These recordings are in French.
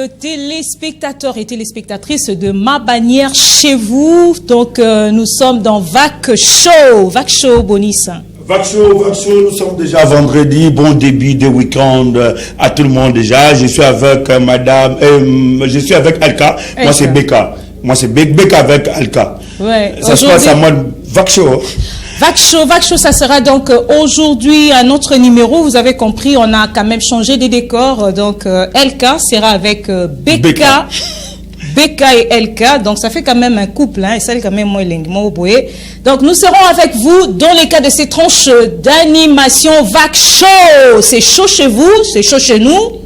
le téléspectateur et téléspectatrice de Ma Bannière chez vous. Donc, nous sommes dans Vac Show. Vac Show, Bonis. Vac Show, nous sommes déjà vendredi. Bon début de week-end à tout le monde déjà. Je suis avec je suis avec Alka. Moi, c'est Beka. Moi, c'est Beka avec Alka. Ouais. Ça se passe à moi, Vac Show. Vac Show, ça sera donc aujourd'hui un autre numéro. Vous avez compris, on a quand même changé des décors. Donc, LK sera avec Beka. Beka et LK. Donc, ça fait quand même un couple. Hein, et ça, quand même, moi, donc, nous serons avec vous dans les cas de ces tranches d'animation Vac Show. C'est chaud chez vous, c'est chaud chez nous.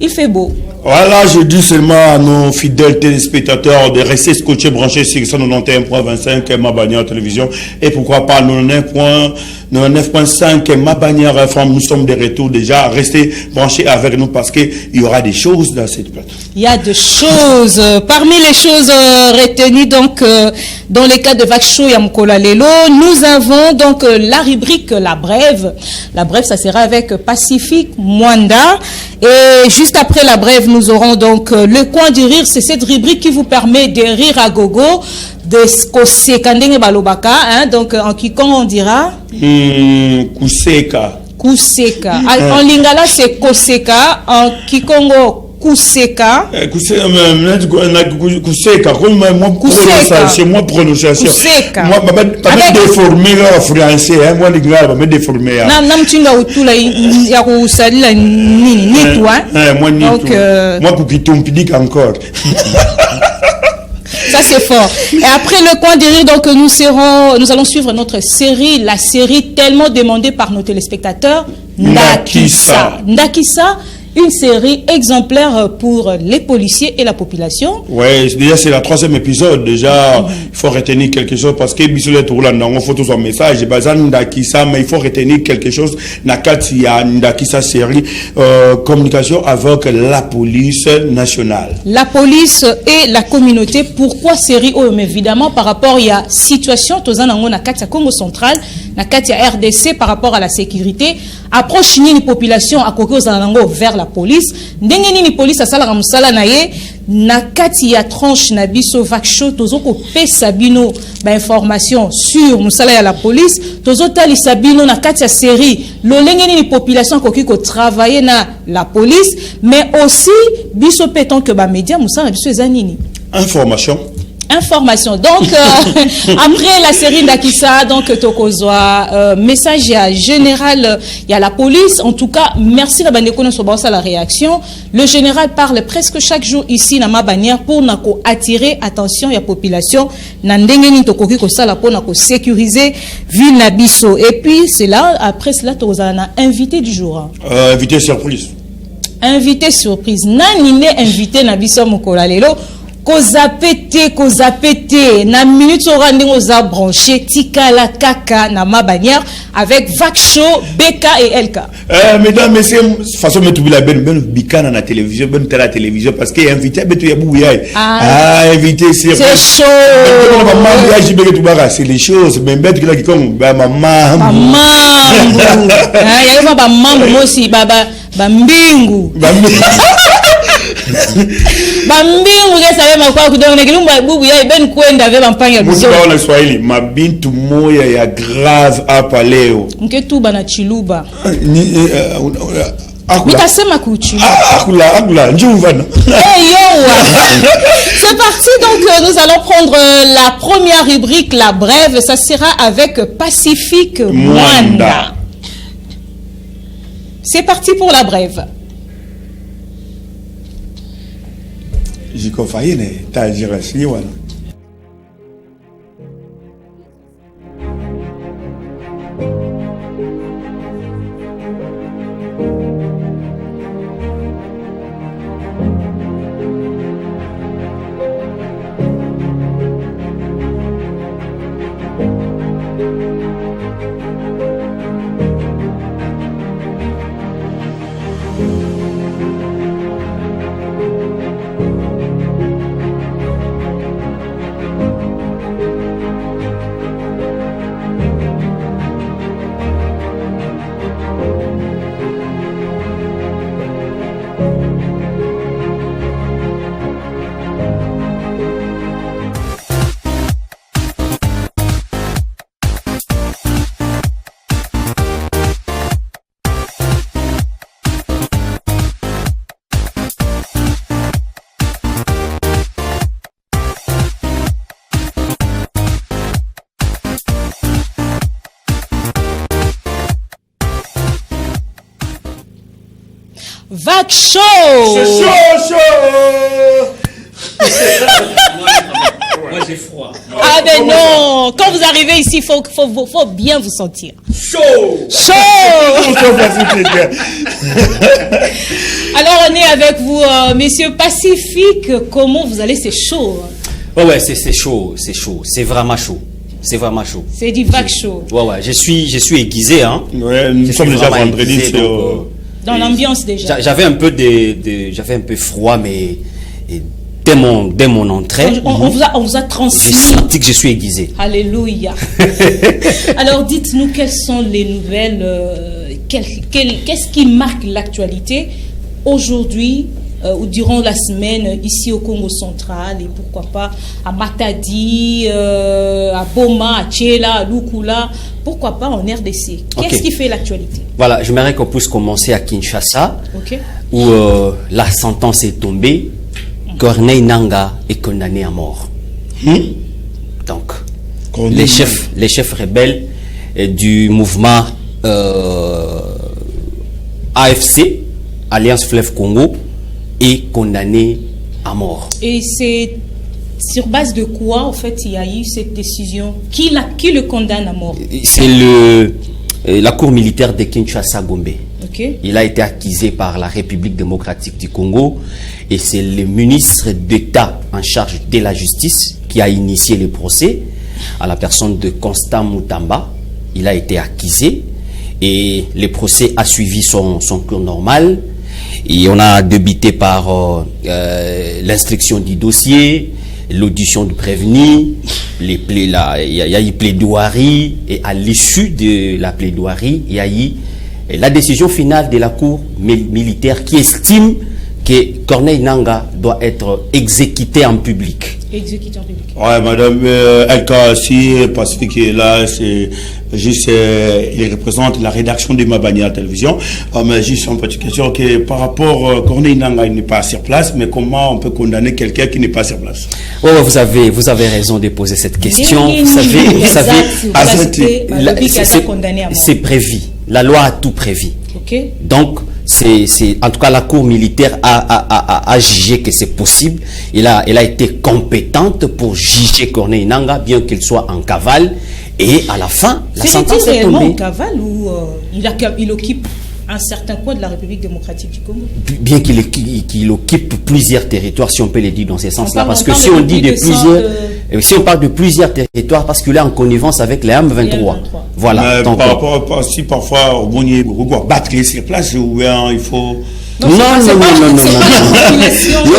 Il fait beau. Voilà, je dis seulement à nos fidèles téléspectateurs de rester scotchés, branchés sur 191.25 Ma Bannière Télévision et pourquoi pas 99.5 Ma Bannière FM. Nous sommes de retour déjà. Restez branchés avec nous parce qu'il y aura des choses dans cette plateforme. Il y a des choses. Parmi les choses retenues donc dans les cas de Vac Show Yamkola Lelo, nous avons donc la rubrique La Brève. La Brève, ça sera avec Pacifique Mwanda. Et juste après la brève, nous aurons donc le coin du rire. C'est cette rubrique qui vous permet de rire à gogo, de Koseka Balobaka. Hein, donc en Kikongo, on dira Kuseka. Kuseka. En Lingala, c'est Koseka. En Kikongo, Kuseka. Kuseka, c'est moi prononciation. Moi, je vais déformer en français. Moi, je vais déformer. Moi, pour qu'il tombe encore. Ça, c'est fort. Et après le coin des rires, donc, nous allons suivre notre série, la série tellement demandée par nos téléspectateurs, Ndakisa. Ndakisa, une série exemplaire pour les policiers et la population. Oui, déjà c'est la 3e épisode. Déjà, il faut retenir quelque chose parce que on faut tous un message. Mais il faut retenir quelque chose. Ndakisa série communication avec la police nationale. La police et la communauté. Pourquoi série? Oh, mais évidemment par rapport il y a situation na Congo central, na RDC par rapport à la sécurité. Approche ni population à vers la police. Ndenge ni police à sala musala na ye na kati ya tranche na biso Vac Show tozo ko pesa bino ba information sur musala ya la police tozo tali sabino na kati ya série lolenge ni population koki ko travailler na la police mais aussi biso pétant que ba média musala biso ezanini information. Donc, après la série Ndakisa, donc, Tokozwa, message général, il y a la police. En tout cas, merci la Bandekone sur la réaction. Le général parle presque chaque jour ici, dans Ma Bannière, pour attirer attention à la population. Nandengeni Tokoki Kosala pour sécuriser ville Nabiso. Et puis, c'est là, après cela, Tozana, invité du jour. Invité surprise. Invité surprise. Nanine invité Nabiso Mokola Lelo. Kozapete, na minute au rendez-vous za branché, tika la kaka na Ma Bannière avec Vac Show, Beka et LK. Mesdames, messieurs, façon de trouver la ben bika na télévision, ben la télévision parce qu'il est invité betu ya bouyay. Invité c'est chaud. C'est les choses, mais bête qui comme maman. Il y a pas maman aussi, baba mbingu. Bambingu ngesa wema kwa kudonga ngilumba bubu ya ben kwenda vema mpanga biso na Swahili mabintu moya ya grave hapa leo mketu bana chiluba akula nitasema kuchi akula njuvana c'est parti donc nous allons prendre la première rubrique la brève ça sera avec Pacifique Mwanda. C'est parti pour la brève. Jiko Fayene, Tajirasi, voilà. Vague chaud. C'est chaud. Moi j'ai froid. Ah ben non, quand vous arrivez ici, faut bien vous sentir. Chaud. Alors on est avec vous, messieurs Pacifique. Comment vous allez? C'est chaud. Ouais, c'est chaud, c'est vraiment chaud. C'est vraiment chaud. C'est du vague chaud. Ouais, je suis aiguisé, hein. Ouais, nous sommes déjà vendredi. Aiguisé, dans l'ambiance déjà. J'avais un peu froid, mais dès mon entrée, on vous a transmis. j'ai senti que je suis aiguisé. Alléluia. Alors dites-nous quelles sont les nouvelles, qu'est-ce qui marque l'actualité aujourd'hui ou durant la semaine ici au Congo central et pourquoi pas à Matadi, à Boma, à Tchela, à Lukula, pourquoi pas en RDC. Qu'est-ce qui fait l'actualité? Voilà, j'aimerais qu'on puisse commencer à Kinshasa, où la sentence est tombée. Corneille Nangaa est condamné à mort. Donc, les chefs rebelles du mouvement AFC, Alliance Fleuve Congo, est condamné à mort. Et c'est sur base de quoi, en fait, il y a eu cette décision? Qui le condamne à mort? C'est la cour militaire de Kinshasa-Gombe. Il a été accusé par la République démocratique du Congo et c'est le ministre d'État en charge de la justice qui a initié le procès à la personne de Constant Moutamba. Il a été accusé et le procès a suivi son cours normal et on a débuté par l'instruction du dossier, l'audition du prévenu, il y a eu plaidoirie et à l'issue de la plaidoirie, il y a eu la décision finale de la cour militaire qui estime que Corneille Nangaa doit être exécuté en public. Exécuté en public. Ouais, madame Elka, si Pacifique est là, c'est juste, il représente la rédaction de Mabani à la télévision. Mais juste une petite question, que par rapport à Corneille Nangaa, il n'est pas sur place, mais comment on peut condamner quelqu'un qui n'est pas sur place? Oh, vous avez raison de poser cette question. Vous savez, c'est prévu. La loi a tout prévu. Donc, en tout cas, la cour militaire a jugé que c'est possible. Elle a été compétente pour juger Corneille Nangaa, bien qu'il soit en cavale. Et à la fin, la sentence est tombée. En cavale ou il occupe un certain coin de la République démocratique du Congo? Bien qu'il occupe plusieurs territoires, si on peut le dire dans ce sens-là. Parce que si on dit si on parle de plusieurs territoires, parce qu'il est en connivence avec les M23. Voilà. Donc, par rapport si parfois on doit battre sur place, ou bien il faut... Non,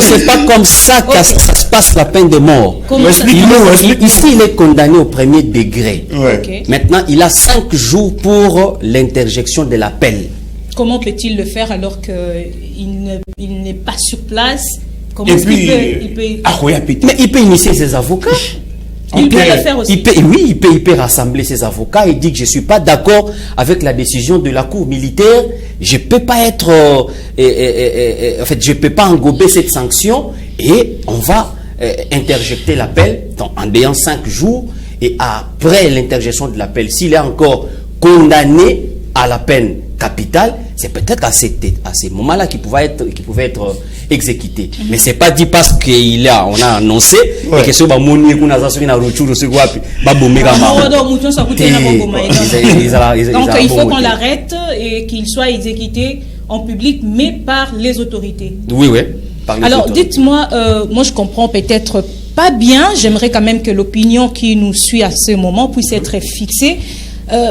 c'est pas comme ça que ça se passe, la peine de mort. Ici, il est condamné au premier degré. Maintenant, il a 5 jours pour l'interjection de l'appel. Comment peut-il le faire alors qu'il n'est pas sur place? Comment il peut initier ses avocats. Il peut le faire aussi. Il peut rassembler ses avocats et dire que je ne suis pas d'accord avec la décision de la cour militaire. Je ne peux pas être... je ne peux pas engober cette sanction et on va interjecter l'appel en ayant 5 jours. Et après l'interjection de l'appel, s'il est encore condamné à la peine capitale, c'est peut-être à ces moments-là qu'il pouvait être exécuté. Mais c'est pas dit parce qu'on a annoncé que ce soit donc il faut qu'on l'arrête et qu'il soit exécuté en public, mais par les autorités. Oui. Alors dites-moi, moi je comprends peut-être pas bien, j'aimerais quand même que l'opinion qui nous suit à ce moment puisse être fixée.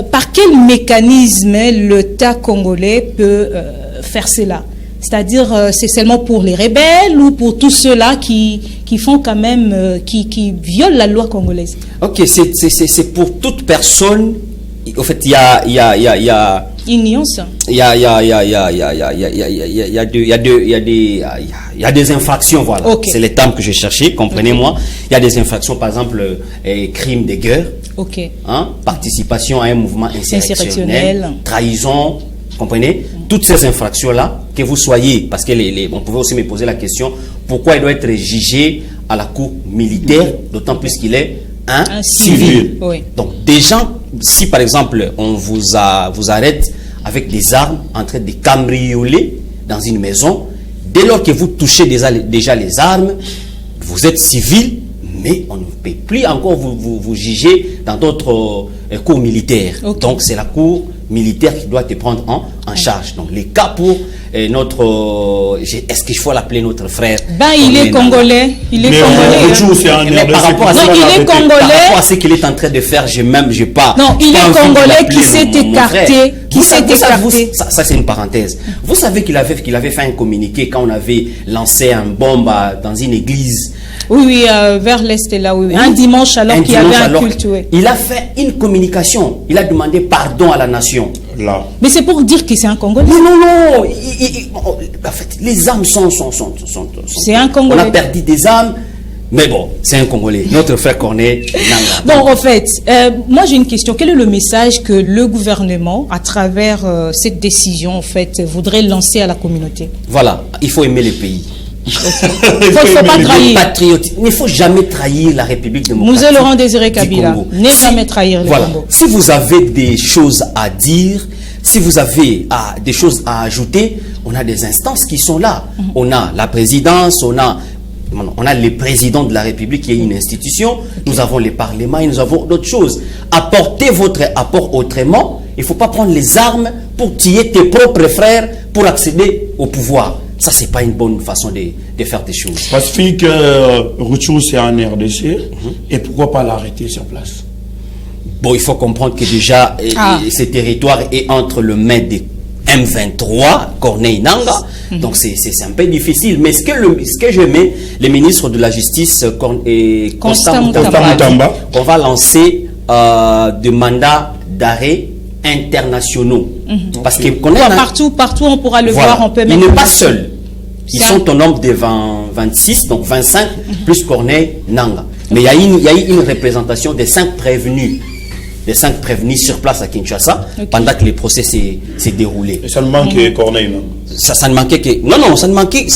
Par quel mécanisme l'État congolais peut faire cela? C'est-à-dire, c'est seulement pour les rebelles ou pour tous ceux-là qui font quand même, qui violent la loi congolaise? Ok, c'est pour toute personne. En fait, il y a une nuance. Il y a des infractions, voilà. Okay. C'est les termes que je cherchais, comprenez-moi. Il y a des infractions, par exemple, crimes de guerre. Participation à un mouvement insurrectionnel, trahison, comprenez? Toutes ces infractions-là, que vous soyez, parce que on pouvait aussi me poser la question, pourquoi il doit être jugé à la cour militaire, d'autant plus qu'il est un civil. Donc, des gens, si par exemple, on vous arrête avec des armes en train de cambrioler dans une maison, dès lors que vous touchez déjà les armes, vous êtes civil, mais on ne peut plus encore vous juger dans d'autres cours militaires. Okay. Donc c'est la cour militaire qui doit te prendre en charge. Donc les cas pour notre... Est-ce qu'il faut l'appeler notre frère? Ben, il est congolais. Il est congolais. Mais par rapport à ce qu'il est en train de faire, j'ai pas... Non, il est congolais qui s'est écarté. Ça c'est une parenthèse. Vous savez qu'il avait fait un communiqué quand on avait lancé un bombe dans une église. Oui, vers l'est là, oui. Un dimanche alors qu'il y avait un culte. Oui. Il a fait une communication. Il a demandé pardon à la nation. Là. Mais c'est pour dire que c'est un Congolais. Non. En fait, les âmes sont c'est un Congolais. On a perdu des âmes. Mais bon, c'est un Congolais. Notre frère Corneille. Bon, en fait, moi j'ai une question. Quel est le message que le gouvernement, à travers cette décision, en fait, voudrait lancer à la communauté? Voilà, il faut aimer le pays. Okay. Il ne faut pas trahir. Il ne faut jamais trahir la République démocratique. Nous Laurent Désiré Kabila. Ne jamais trahir le Congo. Si vous avez des choses à dire, si vous avez des choses à ajouter, on a des instances qui sont là. On a la présidence, on a les présidents de la République qui est une institution, nous avons les parlements et nous avons d'autres choses. Apportez votre apport autrement. Il ne faut pas prendre les armes pour tuer tes propres frères pour accéder au pouvoir. Ça, c'est pas une bonne façon de faire des choses. Pacifique Rutshuru, c'est en RDC. Et pourquoi pas l'arrêter sur place? Bon, il faut comprendre que déjà, ce territoire est entre le main des M23, Corneille Nangaa. Donc, c'est un peu difficile. Mais ce que je mets, les ministres de la Justice, Constant Mutamba, on va lancer des mandats d'arrêt internationaux. Parce que partout on pourra le voir, on peut même... Il n'est pas seul. Ils sont au nombre de 26, donc 25, plus Corneille Nangaa. Mais il y a eu une représentation des 5 prévenus. Les 5 prévenus sur place à Kinshasa, pendant que les procès s'est déroulé. Et ça ne manquait Corneille Nangaa. Ça ne manquait que... Non, ça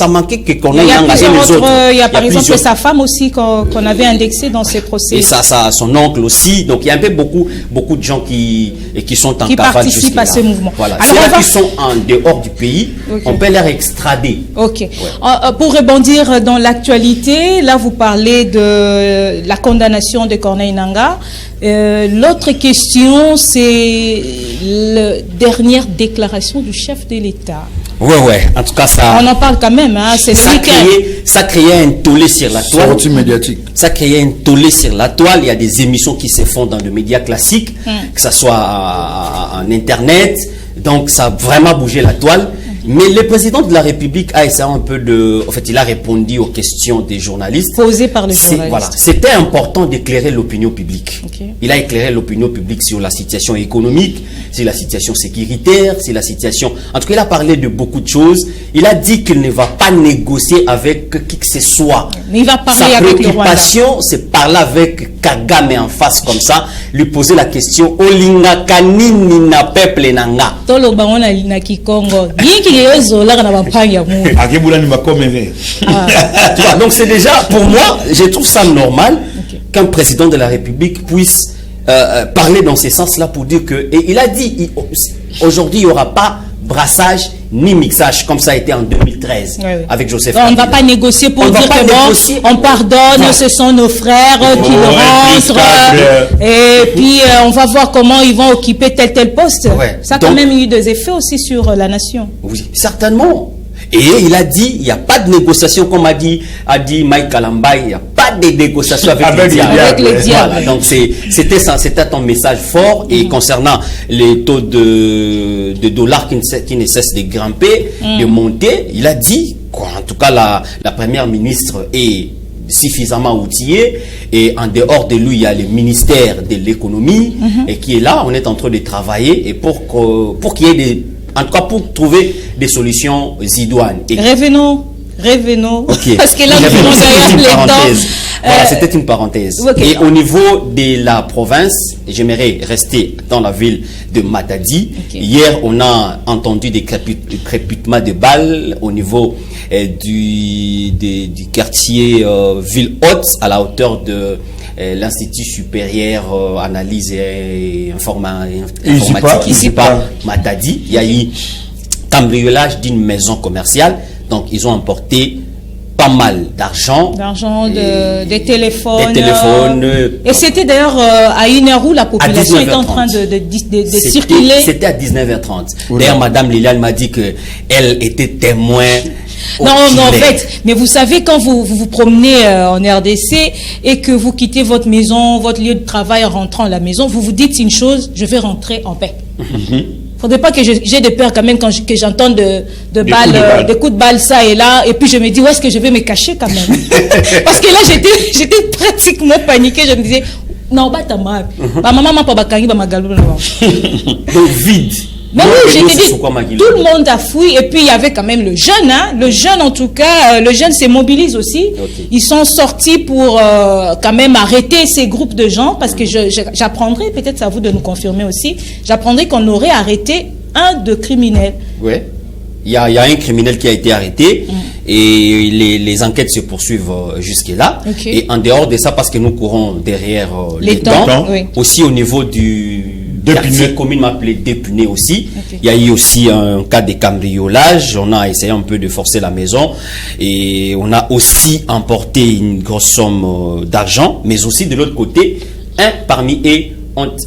manquait que Corneille Nangaa et les autres. Il y a par exemple sa femme aussi qu'on avait indexée dans ces procès. Et son oncle aussi. Donc il y a un peu beaucoup de gens qui sont en cavale. Qui participent à ce mouvement. Voilà. Ceux qui sont en dehors du pays, on peut les extrader. Ok. Ouais. Pour rebondir dans l'actualité, là vous parlez de la condamnation de Corneille Nangaa. L'autre question, c'est la dernière déclaration du chef de l'État. Ouais. En tout cas, ça... On en parle quand même. Hein. Ça créait un tollé sur la toile. Sortie médiatique. Ça créait un tollé sur la toile. Il y a des émissions qui se font dans les médias classiques, que ce soit en Internet. Donc, ça a vraiment bougé la toile. Mais le président de la République a essayé un peu de... En fait, il a répondu aux questions des journalistes. Posées par les journalistes. Voilà. C'était important d'éclairer l'opinion publique. Il a éclairé l'opinion publique sur la situation économique, sur la situation sécuritaire, sur la situation... En tout cas, il a parlé de beaucoup de choses. Il a dit qu'il ne va pas négocier avec qui que ce soit. Mais il va parler Sa avec le Rwanda. Sa préoccupation, c'est parler avec Kagame en face comme ça, lui poser la question « Olinga kanini na peuple nanga ?» Donc c'est déjà, pour moi, je trouve ça normal qu'un président de la République puisse parler dans ce sens-là pour dire que... Et il a dit, aujourd'hui, il n'y aura pas brassage ni mixage comme ça a été en 2013 avec Joseph Kabila. On ne va pas négocier pour dire que bon, on pardonne, ce sont nos frères qui le rentrent et puis on va voir comment ils vont occuper tel poste. Ça a quand même eu des effets aussi sur la nation. Oui, certainement. Et il a dit, il n'y a pas de négociation, comme a dit Mike Kalamba, il n'y a pas de négociation avec les diables. Voilà, donc c'était un message fort. Et concernant les taux de dollars qui ne cessent de grimper, de monter, il a dit, en tout cas la première ministre est suffisamment outillée, et en dehors de lui il y a le ministère de l'économie et qui est là, on est en train de travailler et pour qu'il y ait des... En tout cas, pour trouver des solutions idoines. Revenons. Parce que là, nous avons derrière les temps. Voilà, c'était une parenthèse. Et au niveau de la province, j'aimerais rester dans la ville de Matadi. Hier, on a entendu des crépitements de balles au niveau du quartier Ville Haute, à la hauteur de l'Institut supérieur analyse et informatique ISIPA Matadi. Il y a eu cambriolage d'une maison commerciale. Donc, ils ont emporté pas mal d'argent. Des téléphones. Des téléphones. Et c'était d'ailleurs à une heure où la population était en train de circuler. C'était à 19h30. D'ailleurs, Madame Liliane m'a dit qu'elle était témoin. Non, en fait, mais vous savez, quand vous promenez en RDC et que vous quittez votre maison, votre lieu de travail en rentrant à la maison, vous vous dites une chose, je vais rentrer en paix. Faudrait pas que j'ai de peur quand même quand que j'entends des coups de balle ça et là, et puis je me dis où est-ce que je vais me cacher quand même. Parce que là j'étais pratiquement paniquée, je me disais non bah t'as mal, maman pas bakangi ba magalou. Donc vide. Mais oui, j'ai dit, tout le monde a fouillé, et puis il y avait quand même le jeune, hein. Le jeune en tout cas, le jeune se mobilise aussi. Okay. Ils sont sortis pour quand même arrêter ces groupes de gens, parce que j'apprendrai, peut-être c'est à vous de nous confirmer aussi, j'apprendrai qu'on aurait arrêté un de criminels. Oui, il y a un criminel qui a été arrêté, et les enquêtes se poursuivent jusque-là. Okay. Et en dehors de ça, parce que nous courons derrière les temps, oui. Aussi au niveau du quartier commune appelé Dépuné aussi. Okay. Il y a eu aussi un cas de cambriolage. On a essayé un peu de forcer la maison et on a aussi emporté une grosse somme d'argent, mais aussi de l'autre côté, un parmi eux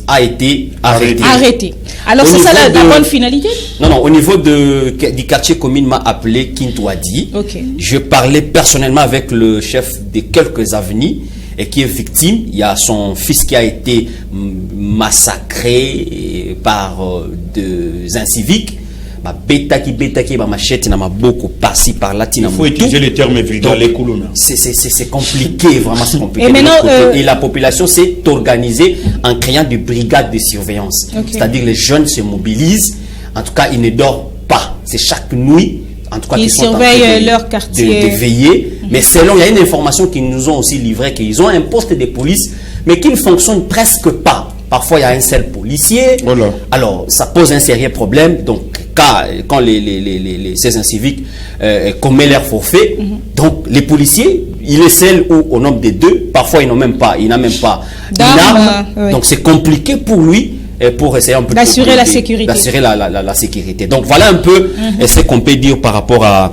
a été arrêté. Alors c'est ça la bonne finalité? Non, au niveau du quartier commune m'a appelé Kintouadi. Okay. Je parlais personnellement avec le chef de quelques avenues et qui est victime. Il y a son fils qui a été massacré par des inciviques. Machette n'a beaucoup passé par là. Il faut utiliser les termes vulgaires, les coulombes. C'est compliqué, vraiment c'est compliqué. Et, maintenant, et la population s'est organisée en créant des brigades de surveillance. Okay. C'est-à-dire les jeunes se mobilisent. En tout cas, ils ne dorment pas. C'est chaque nuit. En tout cas, ils surveillent leur quartier. De veiller. Mais selon, il y a une information qu'ils nous ont aussi livrée, qu'ils ont un poste de police, mais qui ne fonctionne presque pas. Parfois, il y a un seul policier. Voilà. Alors, ça pose un sérieux problème. Donc, quand ces inciviques commettent leur forfait, donc les policiers, il est seul ou au nombre de deux. Parfois, il n'a même pas une arme. Oui. Donc, c'est compliqué pour lui. Pour essayer un peu d'assurer la sécurité. D'assurer la sécurité. Donc voilà un peu ce qu'on peut dire par rapport à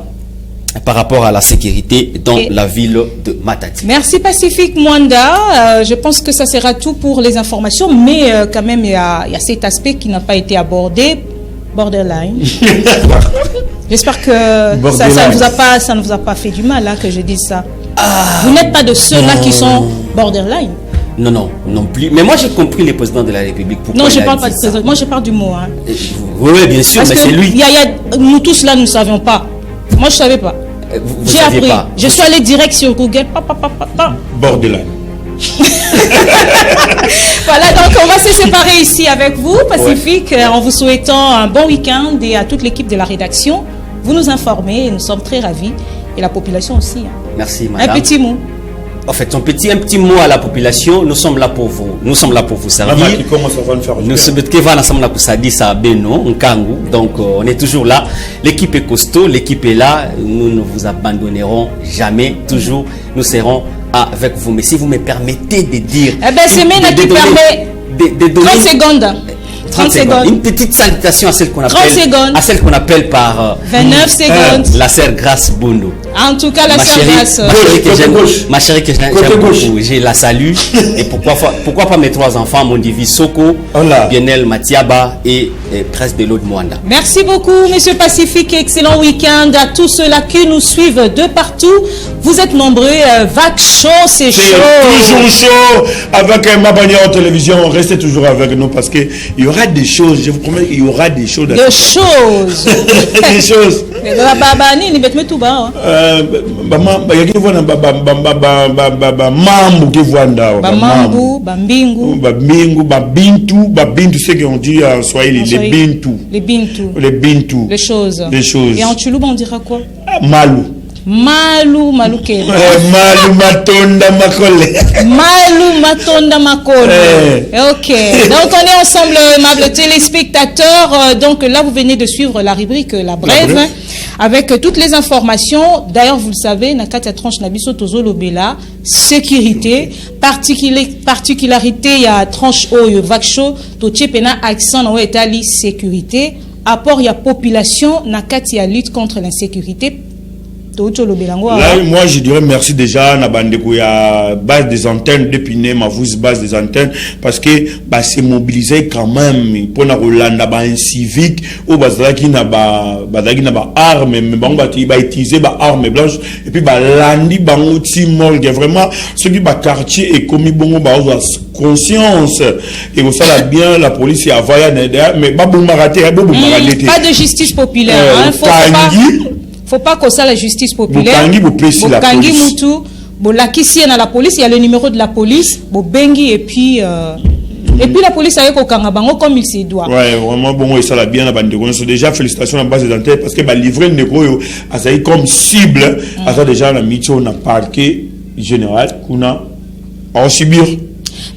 la sécurité dans la ville de Matadi. Merci Pacifique Mwanda. Je pense que ça sera tout pour les informations, mais quand même il y a cet aspect qui n'a pas été abordé. Borderline. J'espère que ça ne vous a pas fait du mal que je dise ça. Vous n'êtes pas de ceux-là qui sont borderline. Non plus. Mais moi, j'ai compris le président de la République. Non, je ne parle pas du président. Moi, je parle du mot. Oui, bien sûr, mais c'est lui. Nous tous là, nous ne savions pas. Moi, je ne savais pas. J'ai appris. Pas. Je suis allé direct sur Google. Borderline. Voilà, donc on va se séparer ici avec vous, Pacifique, en vous souhaitant un bon week-end et à toute l'équipe de la rédaction. Vous nous informez et nous sommes très ravis. Et la population aussi. Merci, madame. Un petit mot. En fait, un petit mot à la population. Nous sommes là pour vous. Nous sommes là pour vous servir. Nous sommes donc on est toujours là. L'équipe est costaud, l'équipe est là. Nous ne vous abandonnerons jamais. Toujours, nous serons avec vous. Mais si vous me permettez de dire, c'est Mena qui permet 30 secondes. 30 secondes. Une petite salutation à celle qu'on appelle, par 29 secondes. La sœur Grâce Bondo. En tout cas, la sœur Grâce. Ma chérie que j'aime beaucoup. Je la salue. Et pourquoi pas mes 3 enfants, mon divi Soko, Bienel, Matiaba et Prince de l'Aude Mwanda. Merci beaucoup, Monsieur Pacifique. Excellent week-end à tous ceux-là qui nous suivent de partout. Vous êtes nombreux. Vague chaud, c'est chaud. Toujours chaud. Avec ma bannière en télévision, restez toujours avec nous parce qu'il y aura des choses. Je vous promets qu'il y aura des choses. Des choses. Des choses. Babintu, c'est qu'on dit en Swahili, les bintu. Les choses. Et en Toulouse, on dira quoi? Malou. Malu matonda makole. Ok. Donc on est ensemble, aimables téléspectateurs. Donc là vous venez de suivre la rubrique La Brève avec toutes les informations. D'ailleurs vous le savez, Nakata tranche nabiso tozolo bela sécurité, particularité il y a tranche oyo vaksho to pena accent na etali sécurité. apport ya population na kati ya lutte contre l'insécurité. Là, moi, je dirais merci déjà à la base des antennes, depuis ma base des antennes, parce que c'est mobilisé quand même pour la Hollande, un civique, ou qui n'a pas armes, mais bon, va utiliser des armes blanches, et puis landi, outil morgue, vraiment, celui qui quartier est commis bon, conscience, et vous savez bien, la police est à Voyane, mais pas de justice populaire, faut pas que ça la justice populaire. Bokangi Moutou, Bolakisi na la police, il y a le numéro de la police, Bobengi et puis la police avec Okangabango comme il se doit. Ouais, vraiment bon et ça la bien la bande. Déjà félicitations à la base des antennes parce que livrer le négro a comme cible, a déjà la mission na parquet général kuna en subir.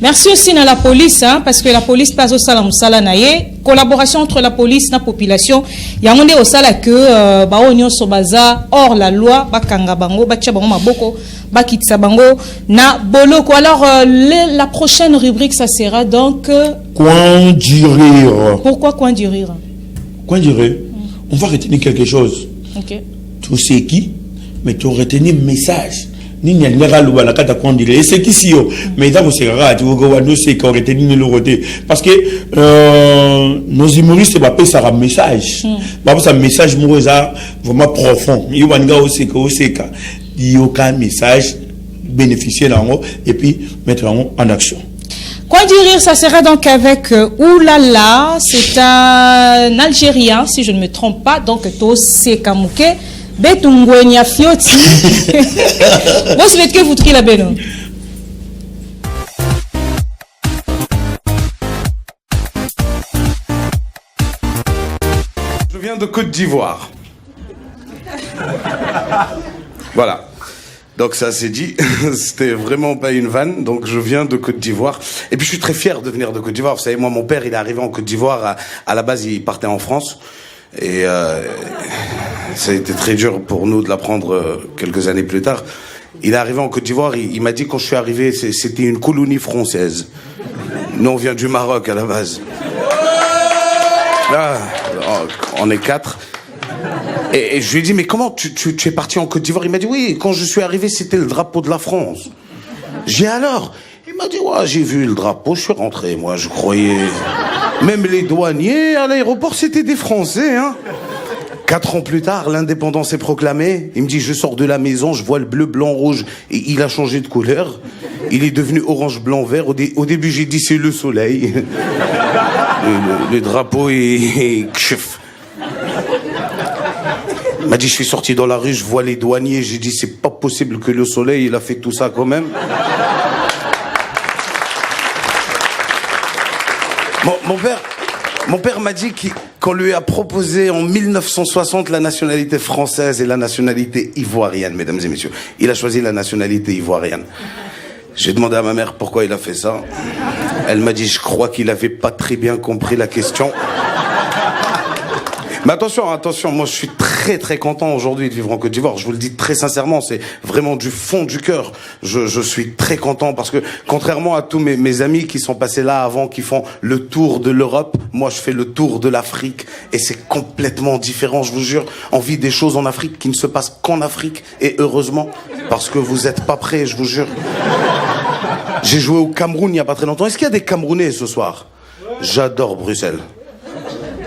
Merci aussi à la police, hein, parce que la police passe au salam salanaye. Collaboration entre la police et la population. Il y a un au sala que Baonio Sobaza hors la loi, Bakanga Bango, Bachabango Maboko, Bakitsa Bango, na Boloko. Alors la prochaine rubrique, ça sera donc. Coin du rire. Pourquoi coin du rire? Coin du rire. On va retenir quelque chose. Ok. Tu sais qui? Mais tu retenir message. Ni n'y a pas la carte à dire et c'est qui si mais il c'est rare tu vois nous c'est qu'on retenu le côté parce que nos humoristes va pas ça un message pas ça message vraiment profond il va nga aussi que c'est ka il y a aucun message bénéficier là et puis mettre en action. Quoi dire, ça sera donc avec Oulala, c'est un Algérien si je ne me trompe pas, donc c'est Kamouké. Betungwenya fioti. Vous savez que vous triez la belle. Je viens de Côte d'Ivoire. Voilà. Donc ça c'est dit, c'était vraiment pas une vanne, donc je viens de Côte d'Ivoire. Et puis je suis très fier de venir de Côte d'Ivoire. Vous savez, moi mon père il est arrivé en Côte d'Ivoire, à la base il partait en France. Et ça a été très dur pour nous de l'apprendre quelques années plus tard. Il est arrivé en Côte d'Ivoire, il m'a dit quand je suis arrivé, c'était une colonie française. Nous on vient du Maroc à la base. Là, on est 4. Et je lui ai dit, mais comment tu es parti en Côte d'Ivoire? Il m'a dit, oui, quand je suis arrivé, c'était le drapeau de la France. J'ai alors, il m'a dit, ouais, j'ai vu le drapeau, je suis rentré, moi, je croyais... Même les douaniers à l'aéroport, c'était des Français, hein. 4 ans plus tard, l'indépendance est proclamée. Il me dit, je sors de la maison, je vois le bleu, blanc, rouge. Et il a changé de couleur. Il est devenu orange, blanc, vert. Au début, j'ai dit, c'est le soleil. Le drapeau est... Il m'a dit, je suis sorti dans la rue, je vois les douaniers. J'ai dit, c'est pas possible que le soleil, il a fait tout ça quand même. Mon père m'a dit qu'on lui a proposé en 1960 la nationalité française et la nationalité ivoirienne, mesdames et messieurs. Il a choisi la nationalité ivoirienne. J'ai demandé à ma mère pourquoi il a fait ça. Elle m'a dit, je crois qu'il avait pas très bien compris la question. Mais attention, moi je suis très très content aujourd'hui de vivre en Côte d'Ivoire. Je vous le dis très sincèrement, c'est vraiment du fond du cœur. Je suis très content parce que contrairement à tous mes amis qui sont passés là avant, qui font le tour de l'Europe, moi je fais le tour de l'Afrique et c'est complètement différent, je vous jure. On vit des choses en Afrique qui ne se passent qu'en Afrique et heureusement parce que vous êtes pas prêts, je vous jure. J'ai joué au Cameroun il y a pas très longtemps. Est-ce qu'il y a des Camerounais ce soir? J'adore Bruxelles.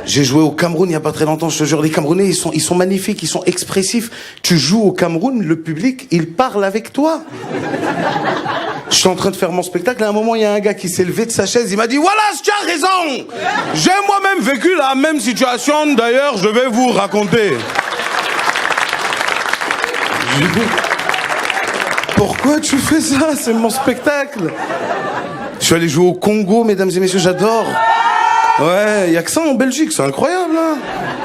J'ai joué au Cameroun il n'y a pas très longtemps, je te jure, les Camerounais, ils sont magnifiques, ils sont expressifs. Tu joues au Cameroun, le public, il parle avec toi. Je suis en train de faire mon spectacle, à un moment, il y a un gars qui s'est levé de sa chaise, il m'a dit, voilà, tu as raison. J'ai moi-même vécu la même situation, d'ailleurs, je vais vous raconter. Je lui dis, pourquoi tu fais ça? C'est mon spectacle. Je suis allé jouer au Congo, mesdames et messieurs, j'adore. Ouais, y a que ça en Belgique, c'est incroyable, hein.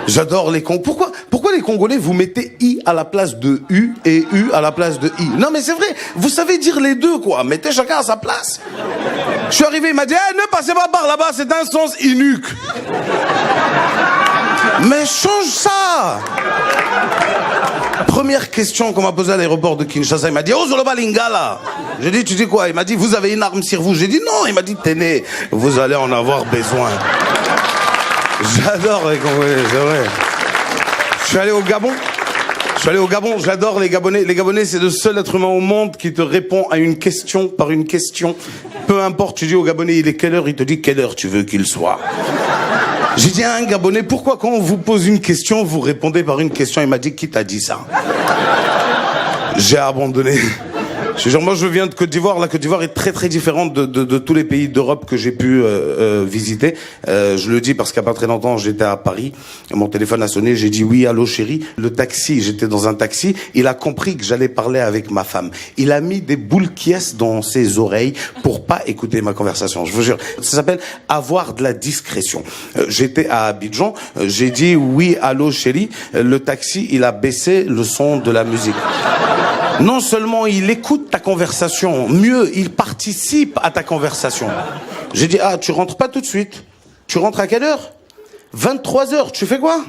J'adore les Congolais. Pourquoi les Congolais, vous mettez I à la place de U et U à la place de I? Non, mais c'est vrai, vous savez dire les deux, quoi. Mettez chacun à sa place. Je suis arrivé, il m'a dit, hey, ne passez pas par là-bas, c'est un sens inuque. Mais change ça. Première question qu'on m'a posée à l'aéroport de Kinshasa, il m'a dit, oh, Zoloba Lingala. J'ai dit, tu dis quoi? Il m'a dit, vous avez une arme sur vous? J'ai dit, non. Il m'a dit, tenez, vous allez en avoir besoin. J'adore les Congolais, c'est vrai. Je suis allé au Gabon, j'adore les Gabonais. Les Gabonais, c'est le seul être humain au monde qui te répond à une question par une question. Peu importe, tu dis au Gabonais, il est quelle heure, il te dit quelle heure tu veux qu'il soit. J'ai dit à un Gabonais, pourquoi quand on vous pose une question, vous répondez par une question? Il m'a dit, qui t'a dit ça? J'ai abandonné. Moi, je viens de Côte d'Ivoire. La Côte d'Ivoire est très très différente de tous les pays d'Europe que j'ai pu visiter. Je le dis parce qu'il n'y a pas très longtemps, j'étais à Paris. Mon téléphone a sonné. J'ai dit oui, allô chérie. Le taxi, j'étais dans un taxi. Il a compris que j'allais parler avec ma femme. Il a mis des boules quies dans ses oreilles pour pas écouter ma conversation. Je vous jure. Ça s'appelle avoir de la discrétion. J'étais à Abidjan. J'ai dit oui, allô chérie. Le taxi, il a baissé le son de la musique. Non seulement il écoute ta conversation, mieux, il participe à ta conversation. J'ai dit, ah, tu rentres pas tout de suite. Tu rentres à quelle heure? 23h, tu fais quoi?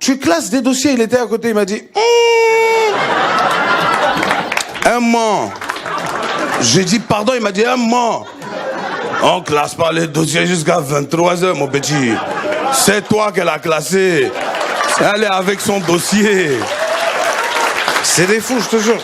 Tu classes des dossiers, il était à côté, il m'a dit, un mois. J'ai dit, pardon, il m'a dit, un mois. On classe pas les dossiers jusqu'à 23h, mon petit. C'est toi qu'elle a classé. Elle est avec son dossier. C'est des fous, je te jure.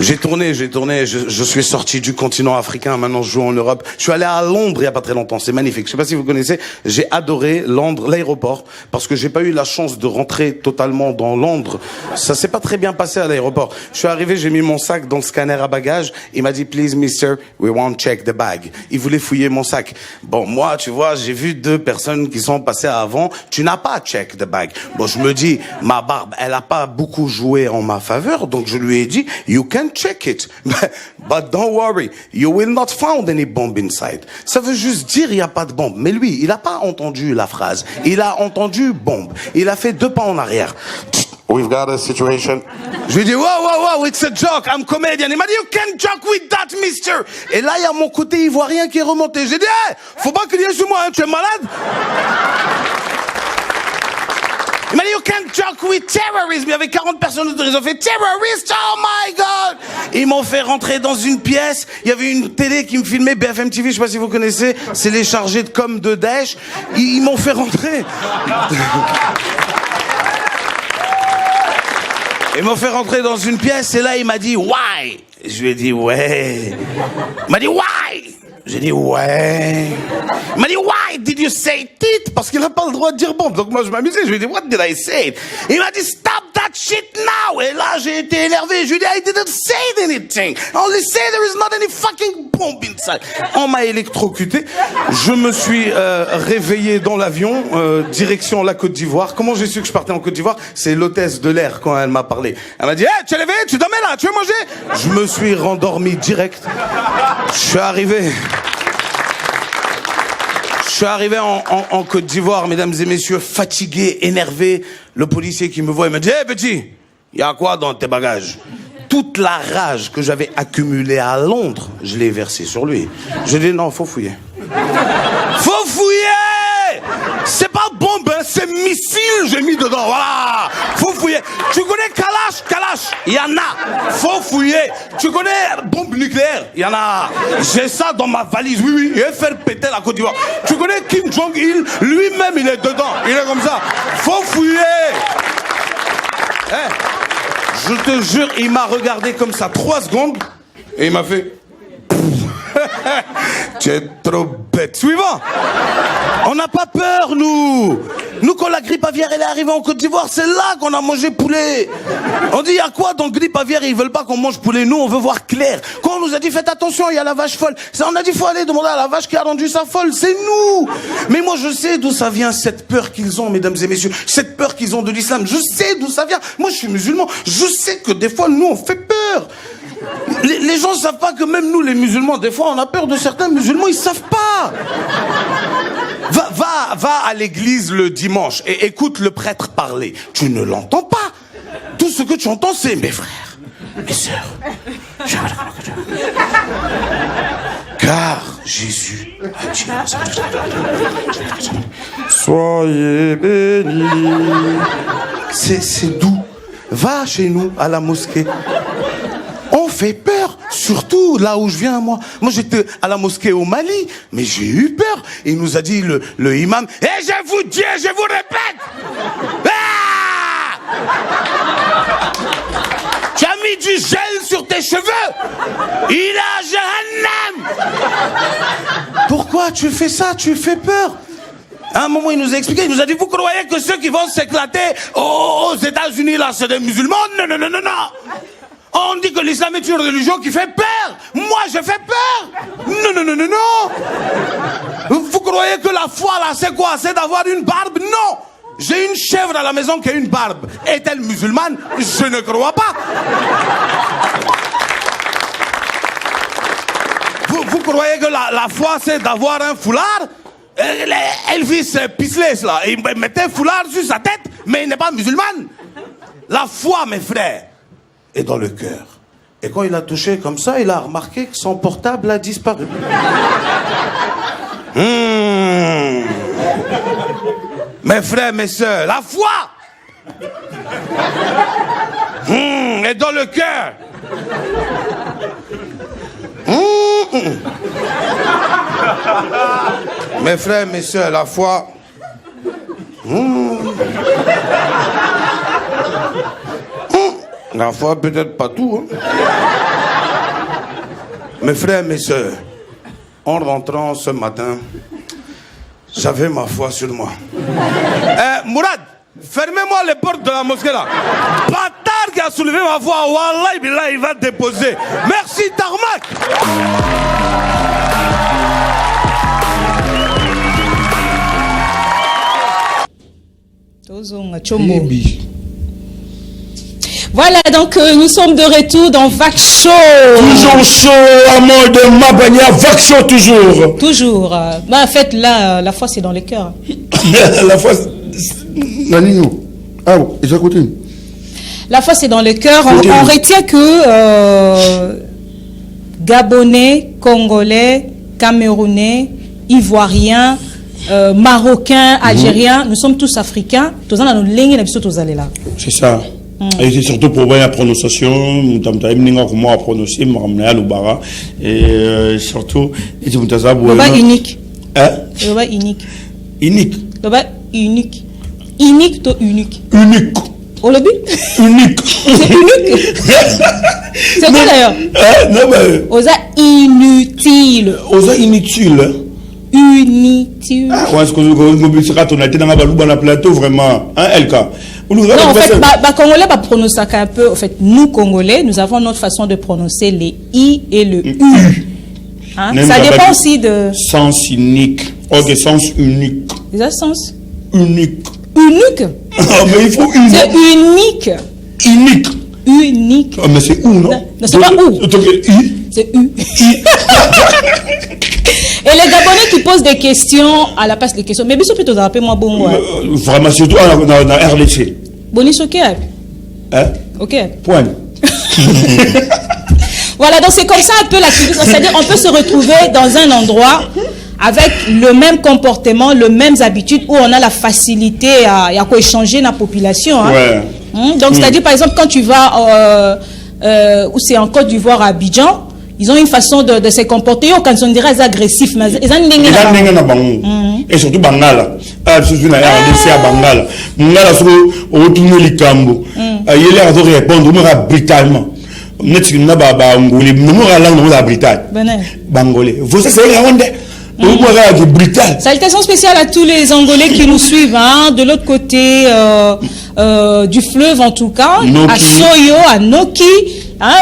J'ai tourné, je suis sorti du continent africain, maintenant je joue en Europe. Je suis allé à Londres il y a pas très longtemps, c'est magnifique. Je sais pas si vous connaissez, j'ai adoré Londres, l'aéroport, parce que j'ai pas eu la chance de rentrer totalement dans Londres. Ça s'est pas très bien passé à l'aéroport. Je suis arrivé, j'ai mis mon sac dans le scanner à bagages, il m'a dit, please mister, we won't check the bag. Il voulait fouiller mon sac. Bon, moi, tu vois, j'ai vu 2 personnes qui sont passées avant, tu n'as pas check the bag. Bon, je me dis, ma barbe, elle a pas beaucoup joué en ma faveur, donc je lui ai dit, you can check it, but don't worry, you will not find any bomb inside. Ça veut juste dire il y a pas de bombe. Mais lui, il a pas entendu la phrase. Il a entendu bombe. Il a fait 2 pas en arrière. We've got a situation. Je lui ai dit, wow, it's a joke, I'm comedian. Il m'a dit, you can't joke with that, mister. Et là, il y a mon côté ivoirien qui est remonté. J'ai dit, hey, faut pas crier sur moi, hein, tu es malade? Il m'a dit, you can't joke with terrorism. Il y avait 40 personnes autour, ils ont fait terrorist, oh my god. Ils m'ont fait rentrer dans une pièce, il y avait une télé qui me filmait, BFM TV, je sais pas si vous connaissez, c'est les chargés de com de Daesh. Ils m'ont fait rentrer. Ils m'ont fait rentrer dans une pièce et là il m'a dit, why? Je lui ai dit, ouais. Il m'a dit, why? J'ai dit, ouais. Il m'a dit, why did you say it? Parce qu'il n'a pas le droit de dire bombe. Donc moi, je m'amusais. Je lui ai dit, what did I say? Il m'a dit, stop that shit now. Et là, j'ai été énervé. Je lui ai dit, I didn't say anything. I only say there is not any fucking bomb inside. On m'a électrocuté. Je me suis réveillé dans l'avion, direction la Côte d'Ivoire. Comment j'ai su que je partais en Côte d'Ivoire? C'est l'hôtesse de l'air quand elle m'a parlé. Elle m'a dit, hey, tu es levé? Tu dormais là? Tu veux manger? Je me suis rendormi direct. Je suis arrivé en Côte d'Ivoire, mesdames et messieurs, fatigué, énervé. Le policier qui me voit, il me dit, hey petit, il y a quoi dans tes bagages? Toute la rage que j'avais accumulée à Londres, je l'ai versée sur lui. Je lui ai dit, non, faut fouiller. Faut fouiller! C'est pas bombe, hein, c'est missile, j'ai mis dedans, voilà. Faut fouiller. Tu connais Kalash, il y en a. Faut fouiller. Tu connais bombe nucléaire, il y en a. J'ai ça dans ma valise, oui, il va faire péter la Côte d'Ivoire. Tu connais Kim Jong-il, lui-même il est dedans, il est comme ça. Faut fouiller. Hey, je te jure, il m'a regardé comme ça 3 secondes et il m'a fait... Tu es trop bête. Suivant. On n'a pas peur, nous. Nous, quand la grippe aviaire elle est arrivée en Côte d'Ivoire, c'est là qu'on a mangé poulet. On dit, il y a quoi dans grippe aviaire? Ils veulent pas qu'on mange poulet. Nous, on veut voir clair. Quand on nous a dit, faites attention, il y a la vache folle. On a dit, faut aller demander à la vache qui a rendu sa folle. C'est nous. Mais moi, je sais d'où ça vient, cette peur qu'ils ont, mesdames et messieurs. Cette peur qu'ils ont de l'islam. Je sais d'où ça vient. Moi, je suis musulman. Je sais que des fois, nous, on fait peur. Les gens savent pas que même nous, les musulmans, des fois, on a peur de certains musulmans, ils savent pas. Va à l'église le dimanche et écoute le prêtre parler. Tu ne l'entends pas. Tout ce que tu entends, c'est mes frères, mes sœurs. Car Jésus a dit, soyez bénis. C'est doux. Va chez nous, à la mosquée. On fait peur sur surtout là où je viens, moi j'étais à la mosquée au Mali, mais j'ai eu peur. Il nous a dit le imam, et je vous dis, je vous répète, tu as mis du gel sur tes cheveux, il est à Jahannam. Pourquoi tu fais ça? Tu fais peur. À un moment, il nous a expliqué, il nous a dit, vous croyez que ceux qui vont s'éclater aux États-Unis, là, c'est des musulmans? Non. On dit que l'islam est une religion qui fait peur. Moi, je fais peur. Non. Vous croyez que la foi, là, c'est quoi? C'est d'avoir une barbe? Non. J'ai une chèvre à la maison qui a une barbe. Est-elle musulmane? Je ne crois pas. Vous croyez que la foi, c'est d'avoir un foulard? Elvis Presley, là, il mettait un foulard sur sa tête, mais il n'est pas musulman. La foi, mes frères, est dans le cœur. Et quand il a touché comme ça, il a remarqué que son portable a disparu. Mes frères, mes sœurs, la foi est dans le cœur. Mes frères, mes sœurs, la foi. La foi, peut-être pas tout. Mes frères, mes sœurs, en rentrant ce matin, j'avais ma foi sur moi. Mourad, fermez-moi les portes de la mosquée là. Bâtard qui a soulevé ma voix, Wallah, il va déposer. Merci Tarmac. Voilà, donc nous sommes de retour dans Vac Show. Toujours chaud, à mort de Mabania, Vac Show toujours. Toujours. En fait, là, la foi, c'est dans les cœurs. La foi, Nanino. Ah, ils écoutent. La foi, c'est dans le cœur. On retient que Gabonais, Congolais, Camerounais, Ivoiriens, Marocains, Algériens, nous sommes tous africains. C'est ça. Et c'est surtout pour la prononciation, comment prononcer, et surtout, unique. Hein? Unique. Unique. Unique. Unique to unique. Unique. Au début? Unique. C'est unique. C'est quoi d'ailleurs? Non, mais. Osa inutile. Osa inutile. Inutile. Ah, est-ce que vous sera tonalité dans la plateau vraiment? Hein, LK? Non, en fait, Congolais, prononcer un peu. En fait, nous, Congolais, nous avons notre façon de prononcer les I et le U. Hein? Ça dépend aussi de. Sens unique. Ok, sens unique. Déjà, sens unique. Unique? Ah, mais il faut unique. C'est unique. Unique. Unique. Ah, mais c'est où, non? Non, c'est pas où. C'est U. Et les Gabonais qui posent des questions à la place des questions. Mais bien sûr, plutôt, rappelez-moi bon. Vraiment, surtout dans RDC. Bonis, ok. Hein? Ok. Point. Voilà, donc c'est comme ça un peu la culture. C'est-à-dire, on peut se retrouver dans un endroit avec le même comportement, les mêmes habitudes, où on a la facilité à échanger la population. Hein. Ouais. Donc, c'est-à-dire, par exemple, quand tu vas, où c'est en Côte d'Ivoire, à Abidjan, ils ont une façon de se comporter, quand on dirait agressifs, mais ils ont et surtout Bangala. Ah, je suis dans RDC à Bangala. Bangala, c'est au retour du Cambo. Il a répondre brutalement. Salutations spéciales à tous les Angolais qui nous suivent, hein, de l'autre côté du fleuve en tout cas, à Soyo, à Noki, hein,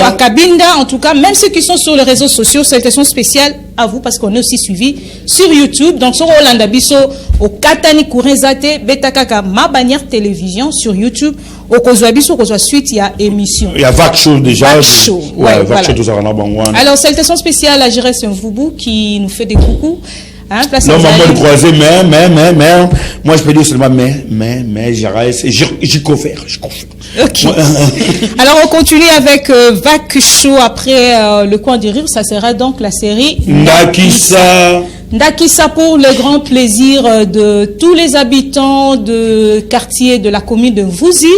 à Kabinda, en tout cas, même ceux qui sont sur les réseaux sociaux, salutations spéciales à vous parce qu'on est aussi suivi sur YouTube. Donc sur Olanda Bisso, au Katani Kourenzate, Betakaka, ma bannière télévision sur YouTube. Au Kozwabiso, au suite, il y a émission. Il y a Vac Show déjà. Vac Show. Ouais, voilà. Vac Show, tout ça, alors, salutations spéciales à Jérès Mvoubou qui nous fait des coucous. Hein, non, maman, le croisé, mais, moi, je peux dire seulement, mais, Jérès, j'y confère. Ok. Alors, on continue avec Vac Show après le coin du rire. Ça sera donc la série Ndakissa. Ndakissa pour le grand plaisir de tous les habitants de quartier de la commune de Mvouzi,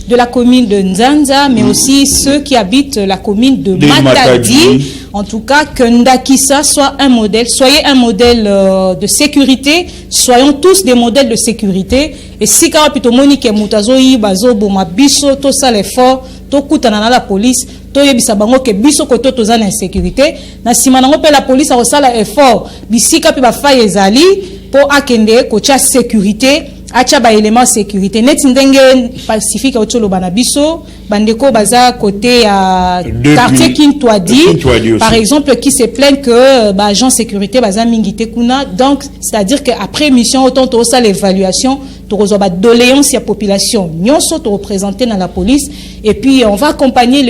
de la commune de Nzanza, mais aussi ceux qui habitent la commune de Matadi. En tout cas, que Ndakisa soit un modèle. Soyez un modèle de sécurité. Soyons tous des modèles de sécurité. Et si Karapito Monique Moutazoyi, Bazo, Bomabiso, tout ça l'effort, tout coûtana la police, tout yebisa bango ke biso koto tozana insécurité. Na simanango pe la police a resala effort. Bisika pe ba faye ezali pour akende kocha sécurité. Acha ba élément sécurité net ndenge pacifique otolo banabiso bandeko baza côté à quartier Kintwadi par exemple qui se plaignent que ba agent sécurité baza mingité kuna donc c'est-à-dire que après mission autant to ça l'évaluation to ba doléance ya population nyonso to représenter dans la police et puis on va accompagner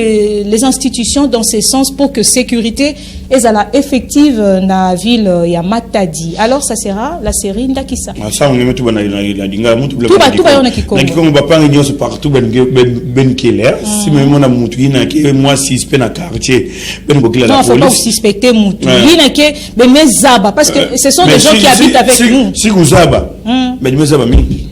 les institutions dans ce sens pour que sécurité ezala effective na ville ya Matadi. Alors ça sera la série Ndakisa. Ça on met tout partout ben keller si même on a mutu na ke moi suspect na quartier ben ko la police. Non, faut pas suspecter mutu. Ina ke ben mezaba parce que ce sont des gens qui habitent avec nous. Si vous zaba. Ben mezaba mingi.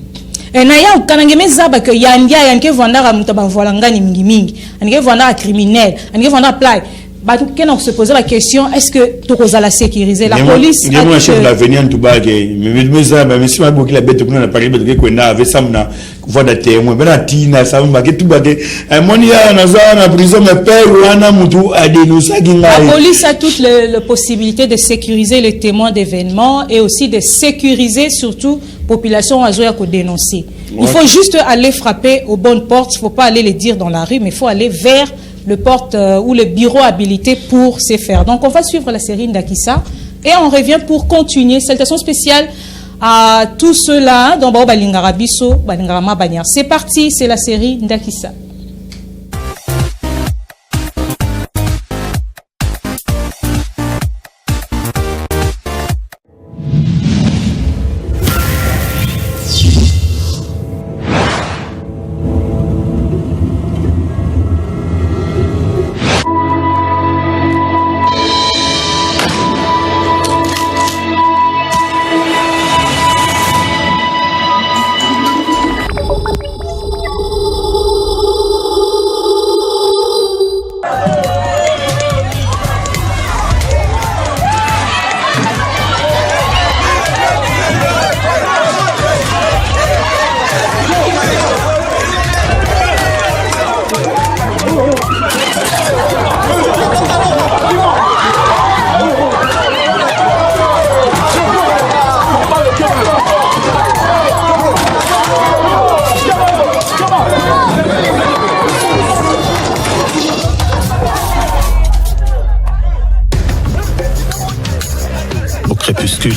Na ya kanange mezaba que yandia yanke vanda mutu ba volanga ni mingi. Anike vanda criminel, anike vanda play. Quand on se posait la question, est-ce que tu la sécuriser? La police. Il y a un chef de l'avenir en tout bas. Mais si ma boucle la bête, on a parlé de qu'on a avec ça, on a voix de témoin. Ben à Tina, ça va tout bas. Mon ya na prison me père ou ana mutu a dénoncé. La police a toutes les possibilités de sécuriser les témoins d'événements et aussi de sécuriser surtout population à jouer à dénoncer. Il faut juste aller frapper aux bonnes portes. Il ne faut pas aller les dire dans la rue, mais il faut aller vers le porte ou le bureau habilité pour se faire. Donc on va suivre la série Ndakisa et on revient pour continuer. Salutations spéciales à tous ceux-là dans Balingara Biso, Balingara Mabanya. C'est parti, c'est la série Ndakisa.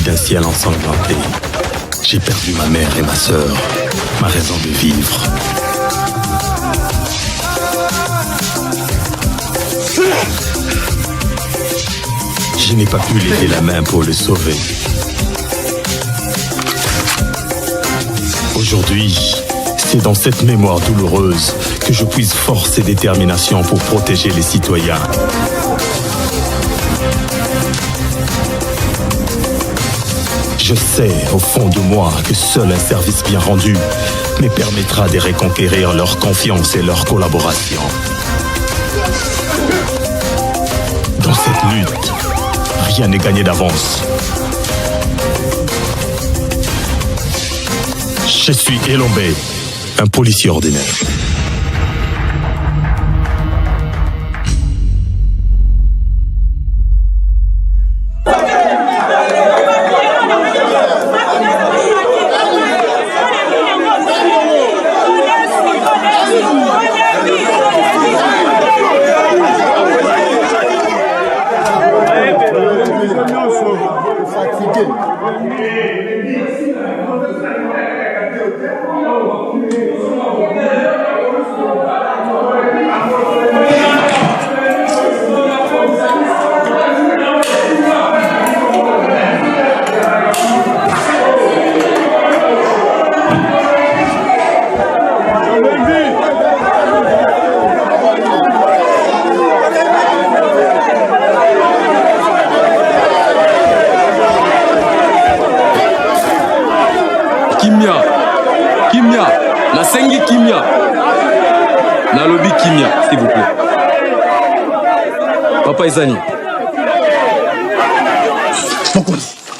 D'un ciel ensanglanté, j'ai perdu ma mère et ma sœur, ma raison de vivre. Je n'ai pas pu lever la main pour le sauver. Aujourd'hui, c'est dans cette mémoire douloureuse que je puise force et détermination pour protéger les citoyens. Je sais au fond de moi que seul un service bien rendu me permettra de reconquérir leur confiance et leur collaboration. Dans cette lutte, rien n'est gagné d'avance. Je suis Elombe, un policier ordinaire. Kimia, la sengi Kimia. Nalobi Kimia, s'il vous plaît. Papa Izani.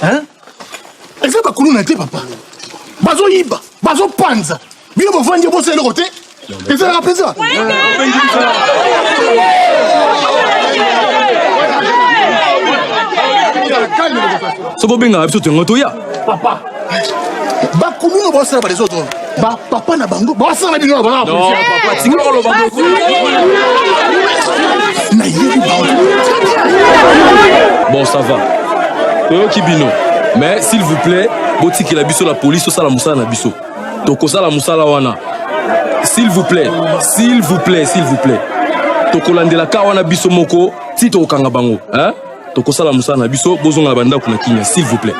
Hein? Est-ce que tu as papa? Bazo Yiba, Bazo Panza. Bien, vous vendez vos le côté. Et ça rappelle ça? Sokobenga biso tengotoya. Papa. Bakulu no bossa ba les autres. Ba papa na bango, ba sa na bino ba. Non, papa, tingolo lo bango. Na yibi ba. Bon, ça va. Kibino. Mais s'il vous plaît, botiki la biso la police au sala musala na biso. Toko sala musala wana. S'il vous plaît, s'il vous plaît, s'il vous plaît. Toko landela ka wana biso moko, ti to kanga bango, hein? Toko sala musala na biso, bozonga banda kuna kinya, s'il vous plaît.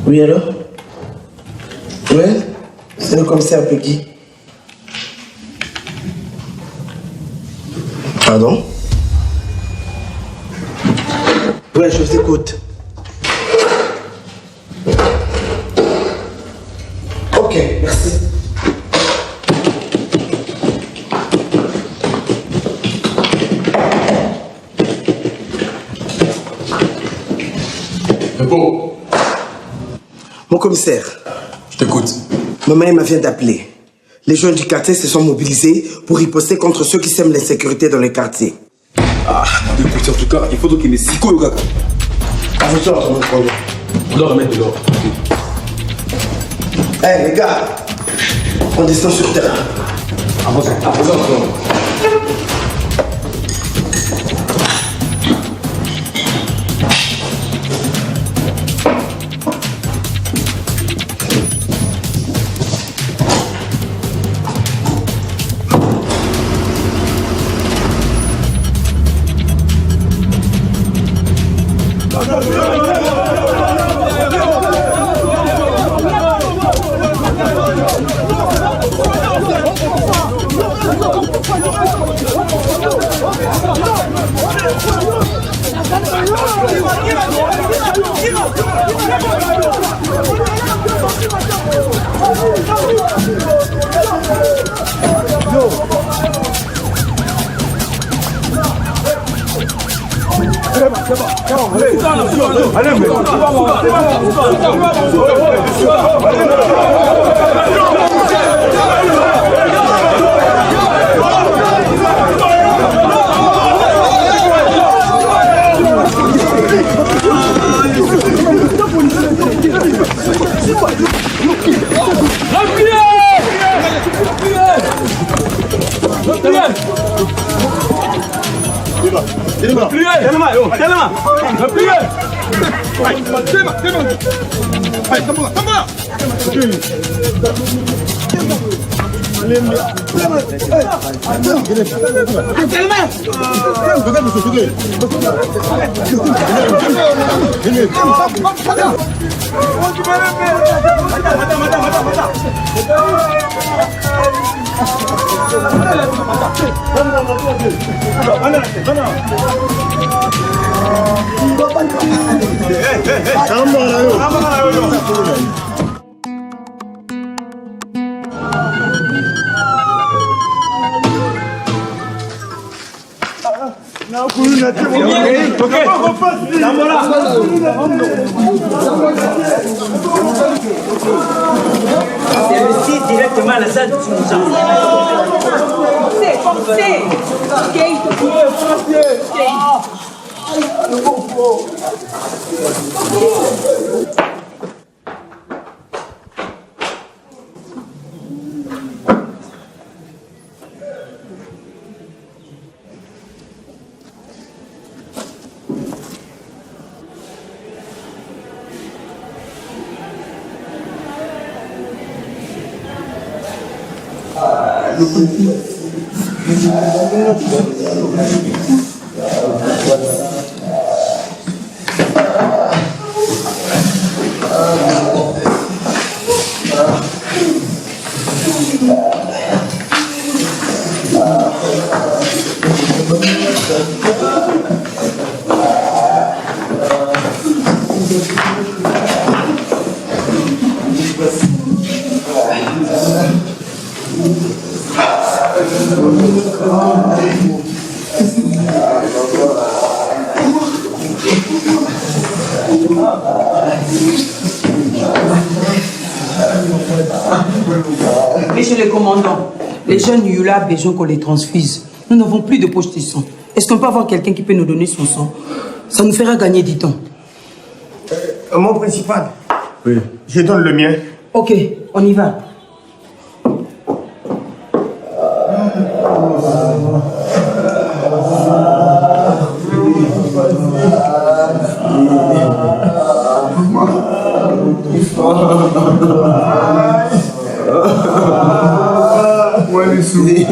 Oui, alors? Ouais, c'est le commissaire Peggy. Pardon? Ouais, je vous écoute. Ok, merci. Bon. Mon commissaire. Je t'écoute. Maman vient d'appeler. Les jeunes du quartier se sont mobilisés pour riposter contre ceux qui sèment l'insécurité dans les quartiers. Ah, écoute, en tout cas, il faut donc qu'il y ait des psychologues. On doit remettre de l'ordre. Eh, les gars, on descend sur terre. Avancez. C'est le 6 directement à la salle de Forcez. Monsieur le commandant, les jeunes Yula ont besoin qu'on les transfuse. Nous n'avons plus de poche de sang. Est-ce qu'on peut avoir quelqu'un qui peut nous donner son sang? Ça nous fera gagner du temps. Mon principal. Oui. Je donne le mien. Ok, on y va. Ouais, les sous. Les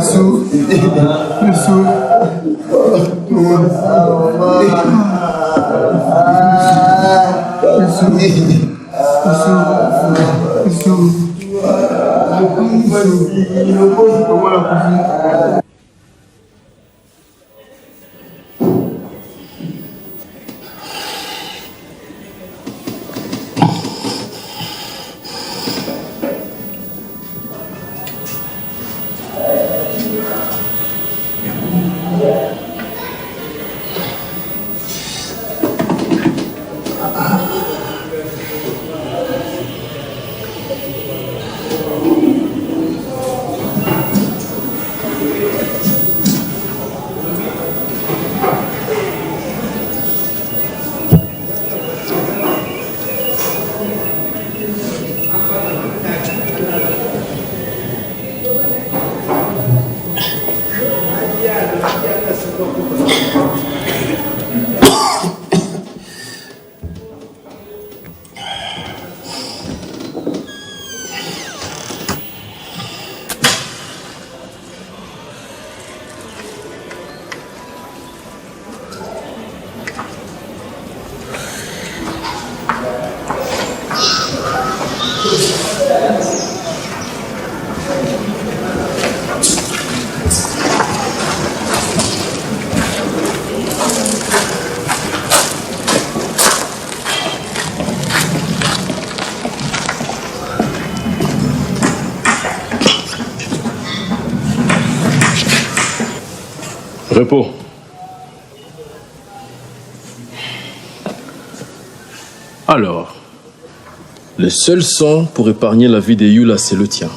sous. Les sous. Repos. Alors, le seul sang pour épargner la vie de Yula, c'est le tien.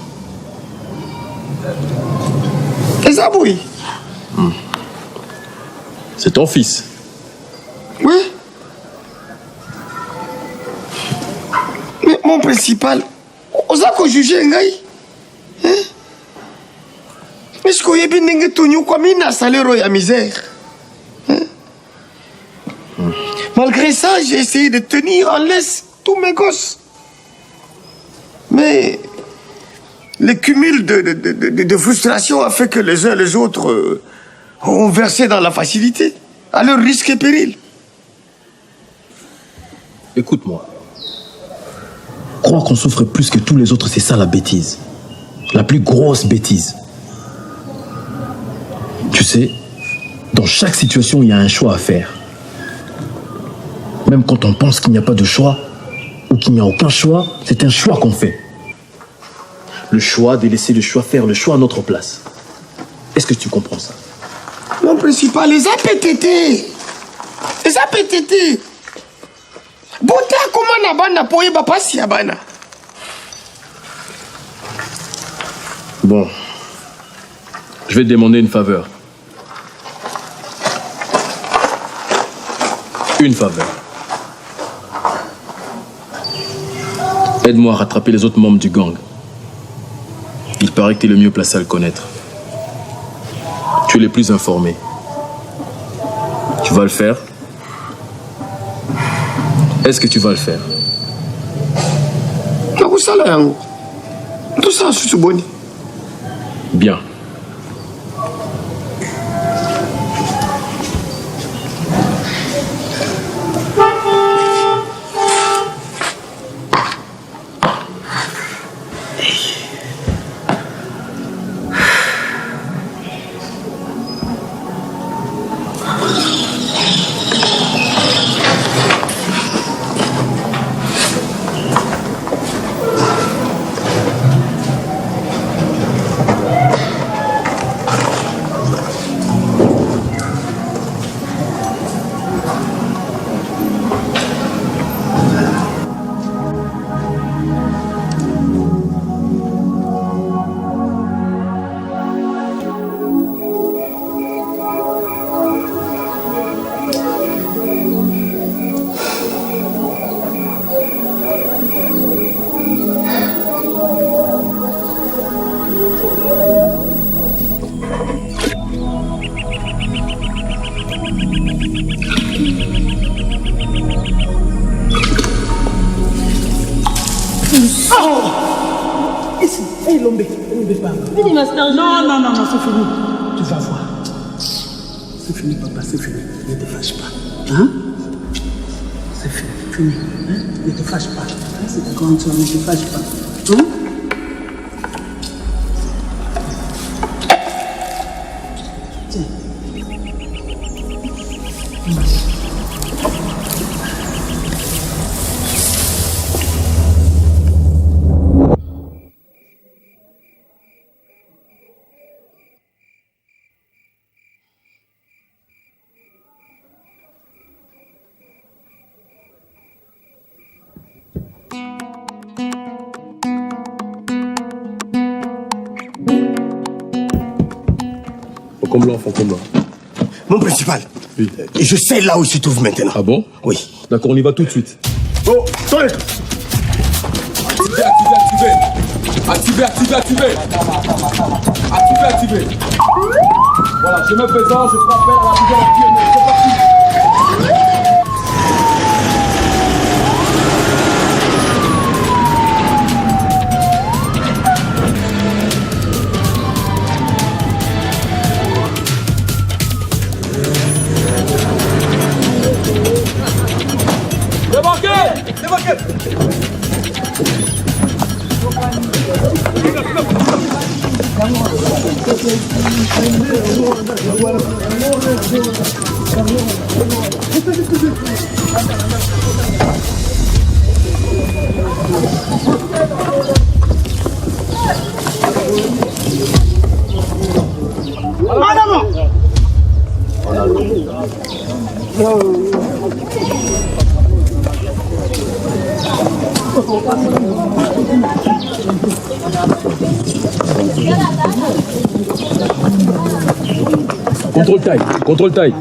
Et ça, oui. C'est ton fils. Oui. Mais mon principal, on a qu'à juger un gars. Est-ce qu'on y a bien tout comme il a salaire à misère? Malgré ça, j'ai essayé de tenir en laisse tous mes gosses. Mais le cumul de frustration a fait que les uns et les autres ont versé dans la facilité, à leur risque et péril. Écoute-moi. Croire qu'on souffre plus que tous les autres, c'est ça la bêtise. La plus grosse bêtise. Tu sais, dans chaque situation, il y a un choix à faire. Même quand on pense qu'il n'y a pas de choix, ou qu'il n'y a aucun choix, c'est un choix qu'on fait. Le choix de laisser le choix faire le choix à notre place. Est-ce que tu comprends ça? Mon principal, les APTT. Les APTT. Bota comment na bana pour y passer à bana. Bon. Je vais te demander une faveur. Une faveur. Aide-moi à rattraper les autres membres du gang. Il paraît que tu es le mieux placé à le connaître. Tu es le plus informé. Tu vas le faire? Est-ce que tu vas le faire? Tout ça, c'est bon. Bien. Non, c'est fini. Tu vas voir. C'est fini, papa, c'est fini. Ne te fâche pas. Hein? C'est fini. Hein? Ne te fâche pas. Hein? C'est ta grande soeur, ne te fâche pas. Hein? Tiens. Comme là, comme là. Mon principal. Oui. Je sais là où il se trouve maintenant. Ah bon? Oui. D'accord, on y va tout de suite. Oh, attendez. Activez. Voilà, je me présente, je fais appel à la vision nocturne. C'est parti. Débarquez. Contrôle taille.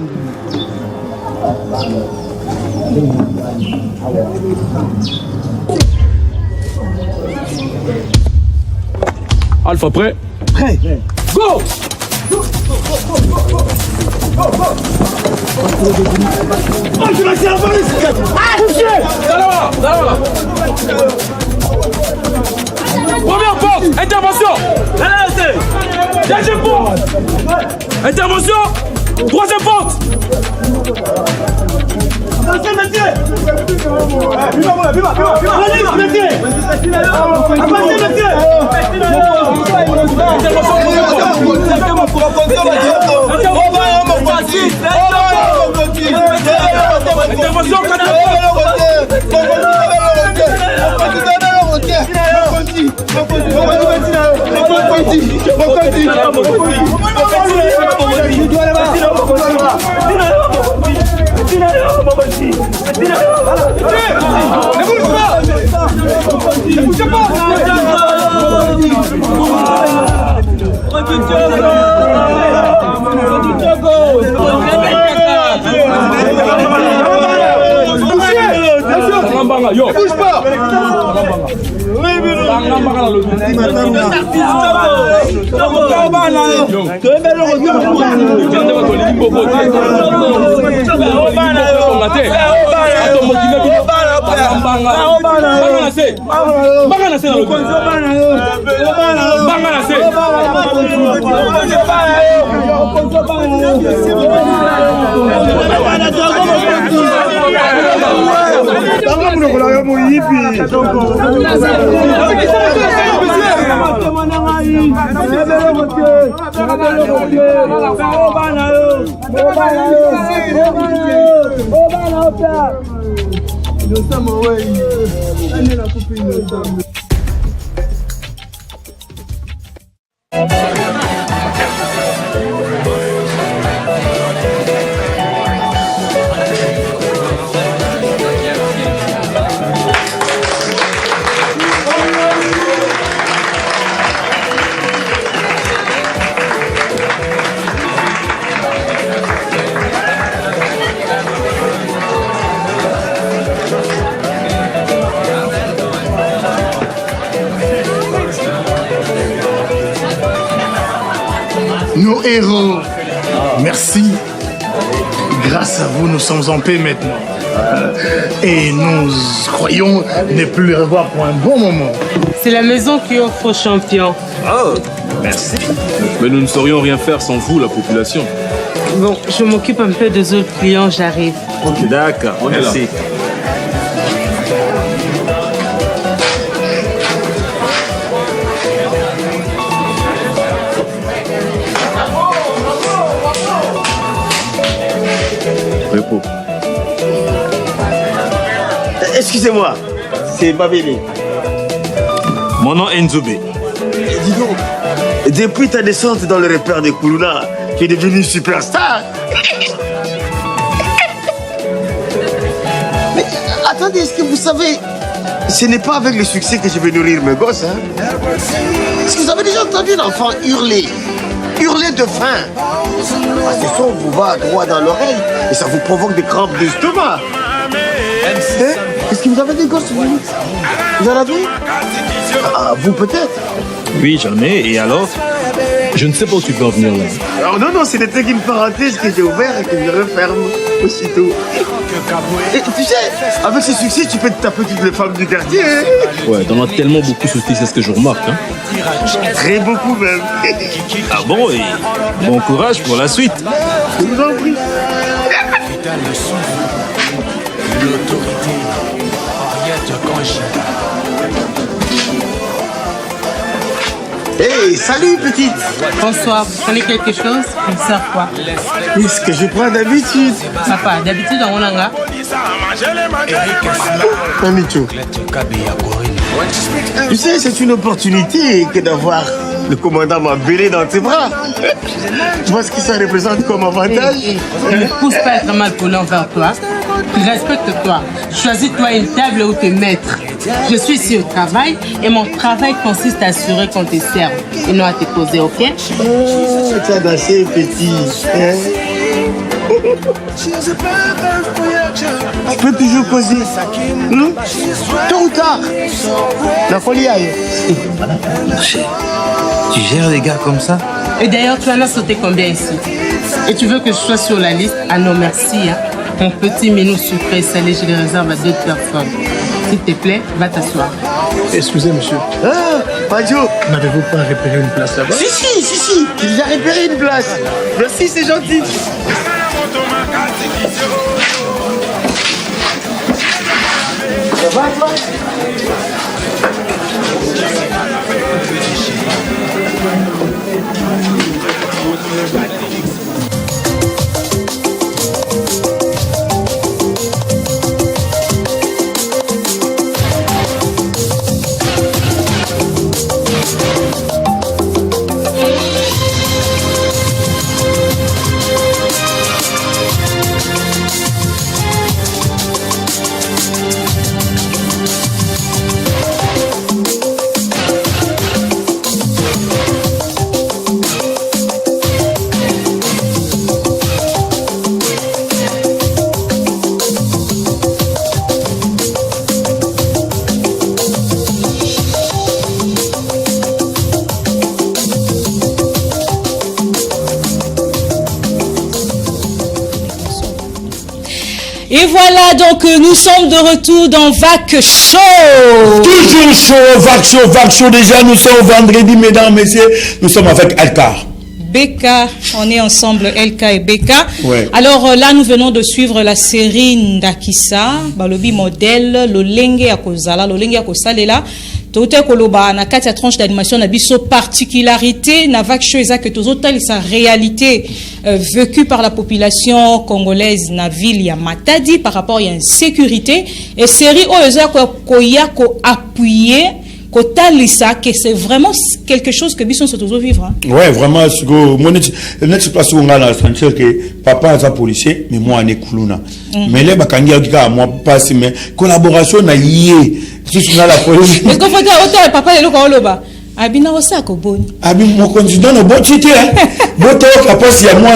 Alpha prêt? Prêt. Go! Oh, je vais faire un risque. Première porte, intervention. Deuxième porte. Intervention. Troisième porte. Avancez, monsieur. Allez, monsieur. Avancez, monsieur. Intervention. Yo, bouge pas. Nos héros, merci. Grâce à vous, nous sommes en paix maintenant. Et nous croyons ne plus les revoir pour un bon moment. C'est la maison qui offre aux champions. Oh, merci. Mais nous ne saurions rien faire sans vous, la population. Bon, je m'occupe un peu des autres clients, j'arrive. Ok, d'accord. Merci. Repos. Excusez-moi, c'est Babélé. Mon nom est Nzobé. Dis donc, depuis ta descente dans le repère de Kuluna, tu es devenu superstar. Mais attendez, est-ce que vous savez, ce n'est pas avec le succès que je vais nourrir mes gosses. Hein? Est-ce que vous avez déjà entendu un enfant hurler de faim? Ce son vous va droit dans l'oreille et ça vous provoque des crampes d'estomac. Est-ce que vous avez des gosses, vous en avez? Ah, vous peut-être? Oui, j'en ai. Et alors? Je ne sais pas où tu peux en venir là. Alors non, c'était qu'une parenthèse que j'ai ouverte et que je referme aussitôt. Et tu sais, avec ce succès, tu peux te taper toutes les femmes du quartier. Hein? Ouais, t'en as tellement beaucoup souci, c'est ce que je remarque. Hein? Très beaucoup même. Ah bon, et bon courage pour la suite. Je vous en prie. L'autorité, Henriette Kanji. Hey, salut petite. Bonsoir, vous prenez quelque chose? Vous savez quoi? Oui, ce que je prends d'habitude. Papa, d'habitude on a Amicho. Tu sais, c'est une opportunité que d'avoir le commandant Mabélé dans tes bras. Tu vois ce que ça représente comme avantage? Ne pousse pas à être mal poli envers toi. Respecte-toi. Choisis-toi une table où te mettre. Je suis ici au travail et mon travail consiste à assurer qu'on te serve et non à te poser, ok? Oh, tu as dansé petit. Hein? Tu peux toujours causer. Tôt ou tard. La folie aille. Tu gères les gars comme ça? Et d'ailleurs, tu en as sauté combien ici? Et tu veux que je sois sur la liste? Ah non, merci. Hein. Mon petit menu sucré et salé, je le réserve à 2 personnes. S'il te plaît, va t'asseoir. Excusez, monsieur. Ah, Padjo. N'avez-vous pas repéré une place là-bas? Si. J'ai déjà repéré une place. Merci, c'est gentil. Ça va, toi? Et voilà, donc nous sommes de retour dans VAC Show. Toujours chaud, VAC Show. Déjà, nous sommes vendredi, mesdames, messieurs. Nous sommes avec Elkar. Beka, on est ensemble, LK et Beka. Ouais. Alors là, nous venons de suivre la série Ndakisa, Balobi modèle, Lolenge Akozala, Lolenge Akosalela. Tout est koloba na kati tranche d'animation na biso particularité na VAC Show que tous autres sa réalité vécue par la population congolaise na ville ya Matadi par rapport à une sécurité et série oza ko ya ko appuyer Kotalisa, que c'est vraiment quelque chose que Bisson se toujours vivre. Hein. Ouais, vraiment, c'est que moi, je place où on a la sentir que papa est un policier, mais moi, on est Koulouna. Mais là, bah, moi, passe, mais collaboration, na lié. Si tu as la police. Est-ce qu'on faut dire, autant papa, il est au Loba. Abina osa ko boni. Abi mon candidat no bon tité. Boto capable si à moi.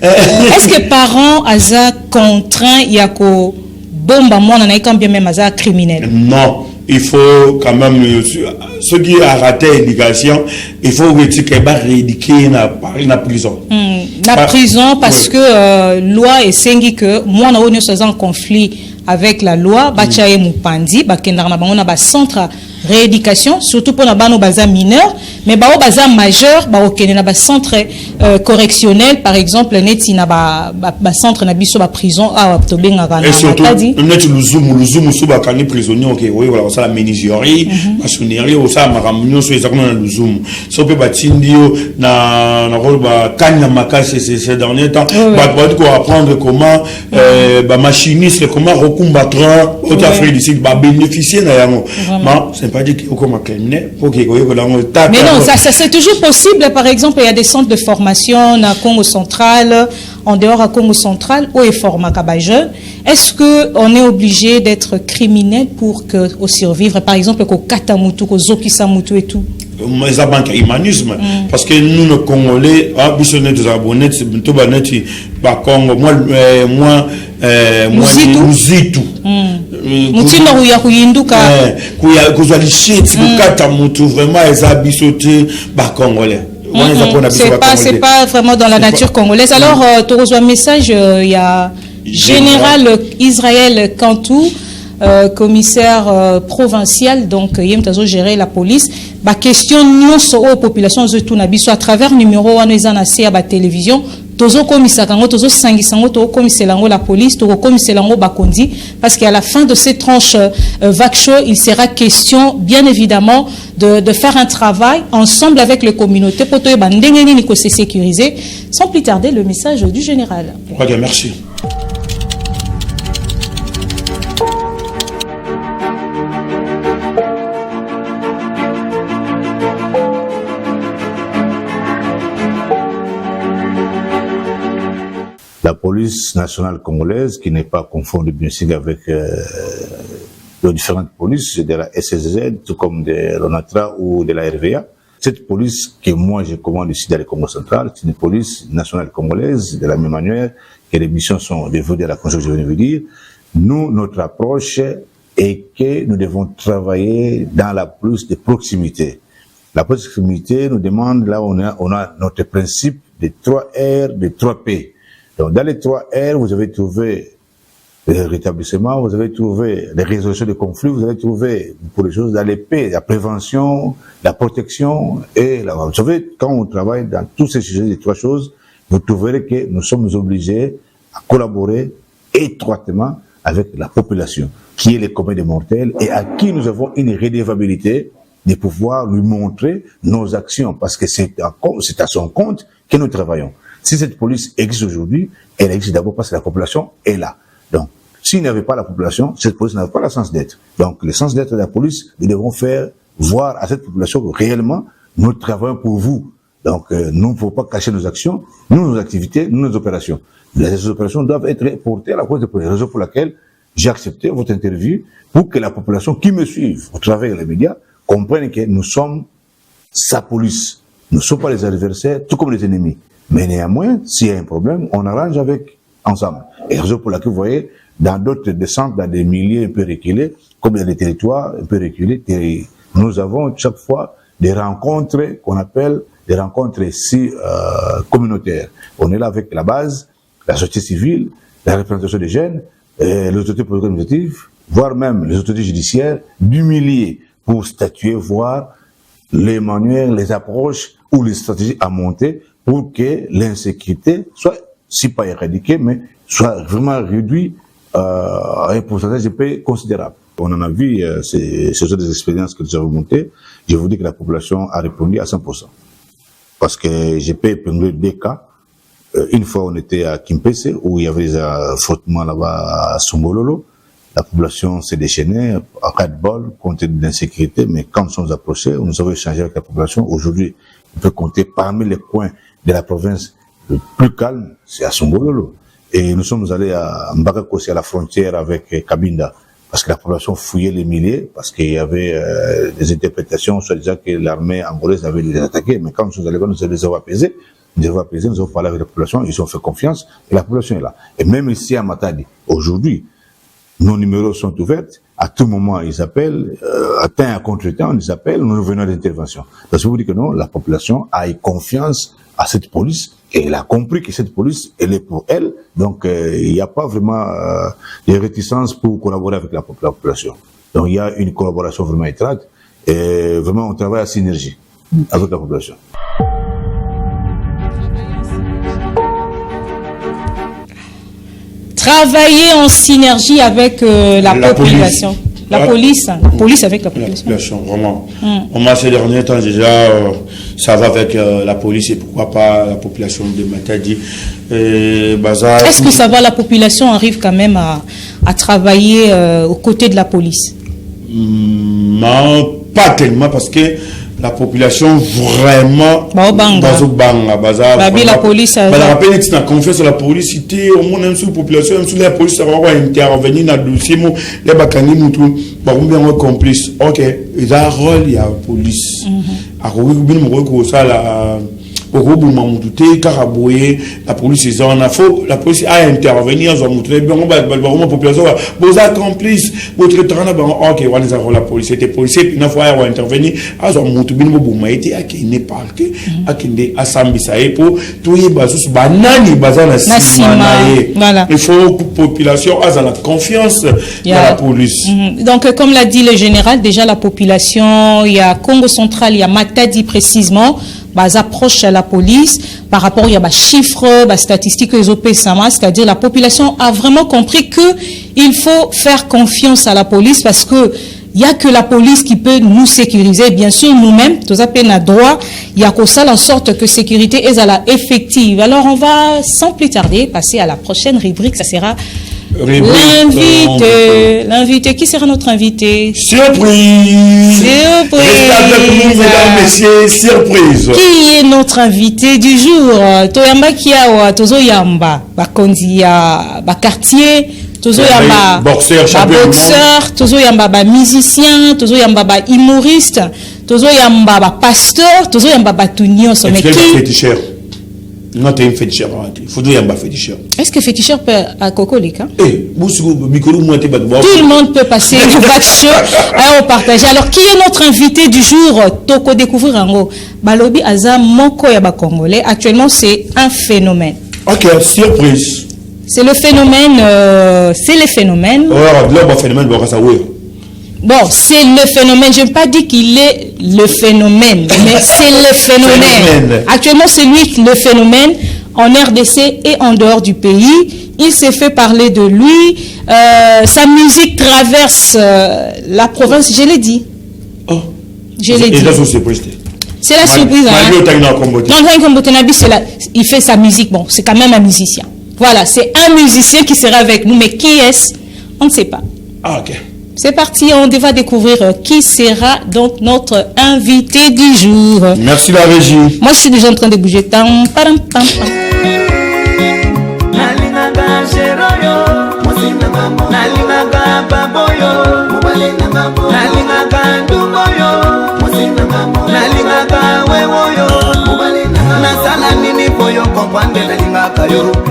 Est-ce que parents aza contraint ya ko bomba moi na quand bien même aza criminel? Non. Il faut quand même, ceux qui ont raté l'éducation, il faut rééduquer na prison. La prison parce que loi est sengi que moi na on est en conflit avec la loi, bacha et mupandi, bakendar na bango na ba centre rééducation, surtout pour na bano baza mineur, mais ba baza majeur, ba okene na ba centre correctionnel par exemple neti na ba centre na biso ba prison a tobenga kana. Et surtout neti luzumu suba kani prisonnier OK, oui voilà, ça la ménigérie, maçonnerie, ça maramunyo so ezakona na luzumu. So pe batindio na ba kanya makase ces derniers temps, ba ko apprendre comment ba machiniste comment recombattre au Afrique du Sud ba bénéficier na yango. C'est pas dire qu'il faut comme criminel pour qu'il y ait mais non, ça c'est toujours possible. Par exemple, il y a des centres de formation à Congo central, en dehors à Congo central, où est formé Kabajeune. Est-ce que on est obligé d'être criminel pour que au survivre, par exemple, qu'au Katamutu, qu'au Zokisamutu et tout? Mais ça banque humanisme parce que nous le Congolais, bisonné des abonnés, tout baneti, par Congo, moi, Muzitu. Mutino kuya kuyinduka. Kuya kuzali shit, kukata mutu vraiment les abisoté ba Congolais. C'est pas vraiment dans la nature congolaise. Alors, tu reçois un message, il y a Général Israël Kantou, commissaire provincial, donc il a géré la police. La question nous sur la population de Tunabiso à travers numéro 1 à la télévision. Tozo komisakango, tozo sangisango, tozo komiselango la police, tozo komiselango bakondi, parce qu'à la fin de cette tranche VAC Show, il sera question, bien évidemment, de faire un travail ensemble avec les communautés pour que bandengeni ko se sécuriser. Sans plus tarder, le message du général. Ok, merci. La police nationale congolaise, qui n'est pas confondue bien sûr avec les différentes polices de la SSZ, tout comme de l'ONATRA ou de la RVA. Cette police que moi je commande ici dans le Congo central, c'est une police nationale congolaise, de la même manière que les missions sont dévolues à la Constitution, je viens de vous dire. Nous, notre approche est que nous devons travailler dans la plus de proximité. La proximité nous demande, là on a notre principe des 3 R, des 3 P. Donc, dans les 3 R, vous avez trouvé le rétablissement, vous avez trouvé les résolutions de conflits, vous avez trouvé pour les choses dans les P, la prévention, la protection et la... Vous savez, quand on travaille dans tous ces sujets, les 3 choses, vous trouverez que nous sommes obligés à collaborer étroitement avec la population, qui est les communs des mortels et à qui nous avons une redevabilité de pouvoir lui montrer nos actions, parce que c'est à son compte que nous travaillons. Si cette police existe aujourd'hui, elle existe d'abord parce que la population est là. Donc, s'il n'y avait pas la population, cette police n'avait pas le sens d'être. Donc, le sens d'être de la police, nous devons faire voir à cette population que réellement, nous travaillons pour vous. Donc, nous ne pouvons pas cacher nos actions, nos activités, nos opérations. Les opérations doivent être portées à la cause de police. Raison pour laquelle j'ai accepté votre interview pour que la population qui me suive au travers des médias comprenne que nous sommes sa police. Nous ne sommes pas les adversaires, tout comme les ennemis. Mais néanmoins, s'il y a un problème, on arrange avec ensemble. Et raison pour laquelle vous voyez, dans d'autres descentes, dans des milieux un peu reculés, comme dans des territoires un peu reculés, nous avons chaque fois des rencontres qu'on appelle des rencontres ici communautaires. On est là avec la base, la société civile, la représentation des jeunes, les autorités politiques administratives, voire même les autorités judiciaires, d'humilier pour statuer, voir les manuels, les approches ou les stratégies à monter pour que l'insécurité soit, si pas éradiquée, mais soit vraiment réduite à un pourcentage de paix considérable. On en a vu, ce sont des expériences que nous avons montées. Je vous dis que la population a répondu à 100%. Parce que j'ai pu épingler 2 cas. Une fois, on était à Kimpese, où il y avait des frottements là-bas à Sumbololo. La population s'est déchaînée en cas de bol, compte tenu de l'insécurité, mais quand nous sommes approchés, nous avons échangé avec la population. Aujourd'hui, on peut compter parmi les coins de la province le plus calme, c'est à Sumbololo. Et nous sommes allés à Mbakakosi, à la frontière avec Kabinda, parce que la population fouillait les milliers, parce qu'il y avait des interprétations, soit disant que l'armée angolaise avait les attaqués, mais quand nous sommes allés, nous les avons apaisés. Nous avons apaisé, nous avons parlé avec la population, ils ont fait confiance, et la population est là. Et même ici à Matadi, aujourd'hui, nos numéros sont ouverts, à tout moment ils appellent, à temps à contre-temps, ils appellent, nous venons d'intervention. Parce que vous dites que non, la population a eu confiance à cette police, et elle a compris que cette police, elle est pour elle, donc il n'y a pas vraiment de réticence pour collaborer avec la population. Donc il y a une collaboration vraiment étroite, et vraiment on travaille à synergie avec la population. Travailler en synergie avec la population. La police avec la population. Vraiment. On m'a ces derniers temps déjà, ça va avec la police et pourquoi pas la population de Matadi. Est-ce que ça va, la population arrive quand même à travailler aux côtés de la police? Non, pas tellement, parce que la population vraiment la police la confiance à la police, au moins même sur la population, même sur la police, ça va intervenir dans le dossier, les bakani mutu, bien complice. Ok, il y a un rôle, il y a la police. La police est en affaire, la police a intervenir dans la population, vous êtes complice, votre train ok, la police était policier, puis une fois ils ont intervenu, ils ont monté bien été à qui n'est pas que à qui n'est à Sambisaï pour tout y basus banani bazana voilà. Il faut que la population ait la confiance dans la police. Donc comme l'a dit le général, déjà la population, il y a Congo central, il y a Matadi précisément. Approche à la police par rapport à des chiffres, des statistiques que c'est-à-dire la population a vraiment compris que il faut faire confiance à la police parce que il y a que la police qui peut nous sécuriser. Bien sûr, nous-mêmes, tous à peine à droit, il y a que ça en sorte que sécurité est à la effective. Alors, on va sans plus tarder passer à la prochaine rubrique. Ça sera l'invité. L'invité. Qui sera notre invité? Surprise. Restez avec nous, mesdames, messieurs, surprise. Qui est notre invité du jour? Toyamba Kiawa, Tozo Yamba, Bakondia, Bakartier, Tozo Yamba, boxeur, Tozo Yamba, musicien, Tozo Yamba, humoriste, Tozo Yamba, pasteur, Tozo Yamba, Tunio, mais qui? Non, tu es un féticheur. Il faut dire un féticheur. Est-ce que féticheur peut à Coco les cas? Tout le monde peut passer le bac show à partager. Alors, qui est notre invité du jour? Toko découvrir en gros. Balobi Azam Moko Yaba Congolais. Actuellement, c'est un phénomène. Ok, surprise. C'est le phénomène. C'est le phénomène. Bon, c'est le phénomène. Je n'ai pas dit qu'il est le phénomène, mais c'est le phénomène. Actuellement, c'est lui le phénomène en RDC et en dehors du pays. Il s'est fait parler de lui. Sa musique traverse la province, je l'ai dit. Oh. Je l'ai dit. C'est la surprise. Il fait sa musique. Bon, c'est quand même un musicien. Voilà, c'est un musicien qui sera avec nous. Mais qui est-ce? On ne sait pas. Ah, ok. C'est parti, on va découvrir qui sera donc notre invité du jour. Merci la régie. Moi, je suis déjà en train de bouger.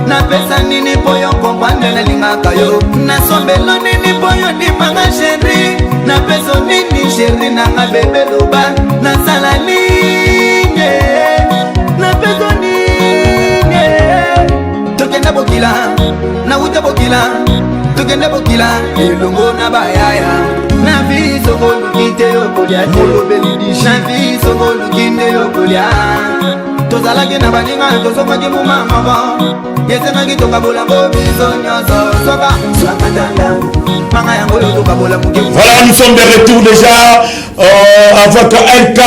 Na pesa nini poyo kompande na lingaka yo na sombelo nini poyo ni manga chéri na peso nini chéri na nga bebe loba na sala nini na peso nini tokenda bokila na uta bokila tokende bokila elongo na bayaya na biso kolukite okolia na biso kolukinde okolia tozalaki na baninga tozokaki mumamoko yesengaki tokabolango biso nyonso soka swakatanda manga yango yo tokabola muke. Voilà, nous sommes de retour déjà avec LK.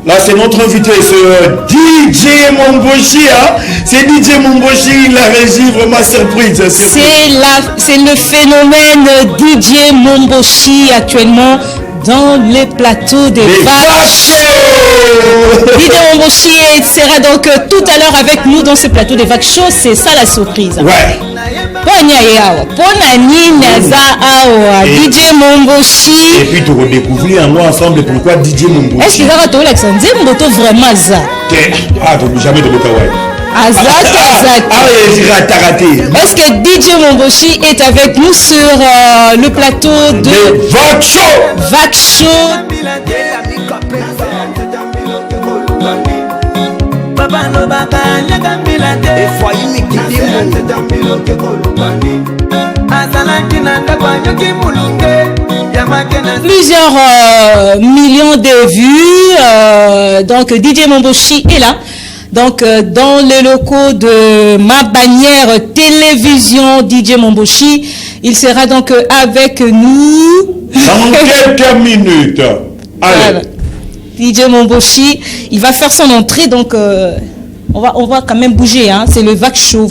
Là, c'est notre invité, c'est DJ Momboshi. Hein? C'est DJ Momboshi, la régie, vraiment surprise. C'est le phénomène DJ Momboshi actuellement dans les plateaux des vaches. DJ Momboshi sera donc tout à l'heure avec nous dans ce plateau des vaches show. C'est ça la surprise. Ouais. DJ Momboshi. Et puis tu redécouvrir ensemble pourquoi DJ Momboshi. Est-ce qu'il va retrouver l'accent Moto vraiment ça? Ah, tu jamais de Bokawai. Est-ce que DJ Momboshi est avec nous sur le plateau de Vac Show? Plusieurs millions de vues. Donc DJ Momboshi est là. Donc dans les locaux de Ma Bannière Télévision, DJ Momboshi, il sera donc avec nous dans quelques minutes. Allez. DJ Momboshi, il va faire son entrée, donc on va quand même bouger, hein. C'est le Vac Show.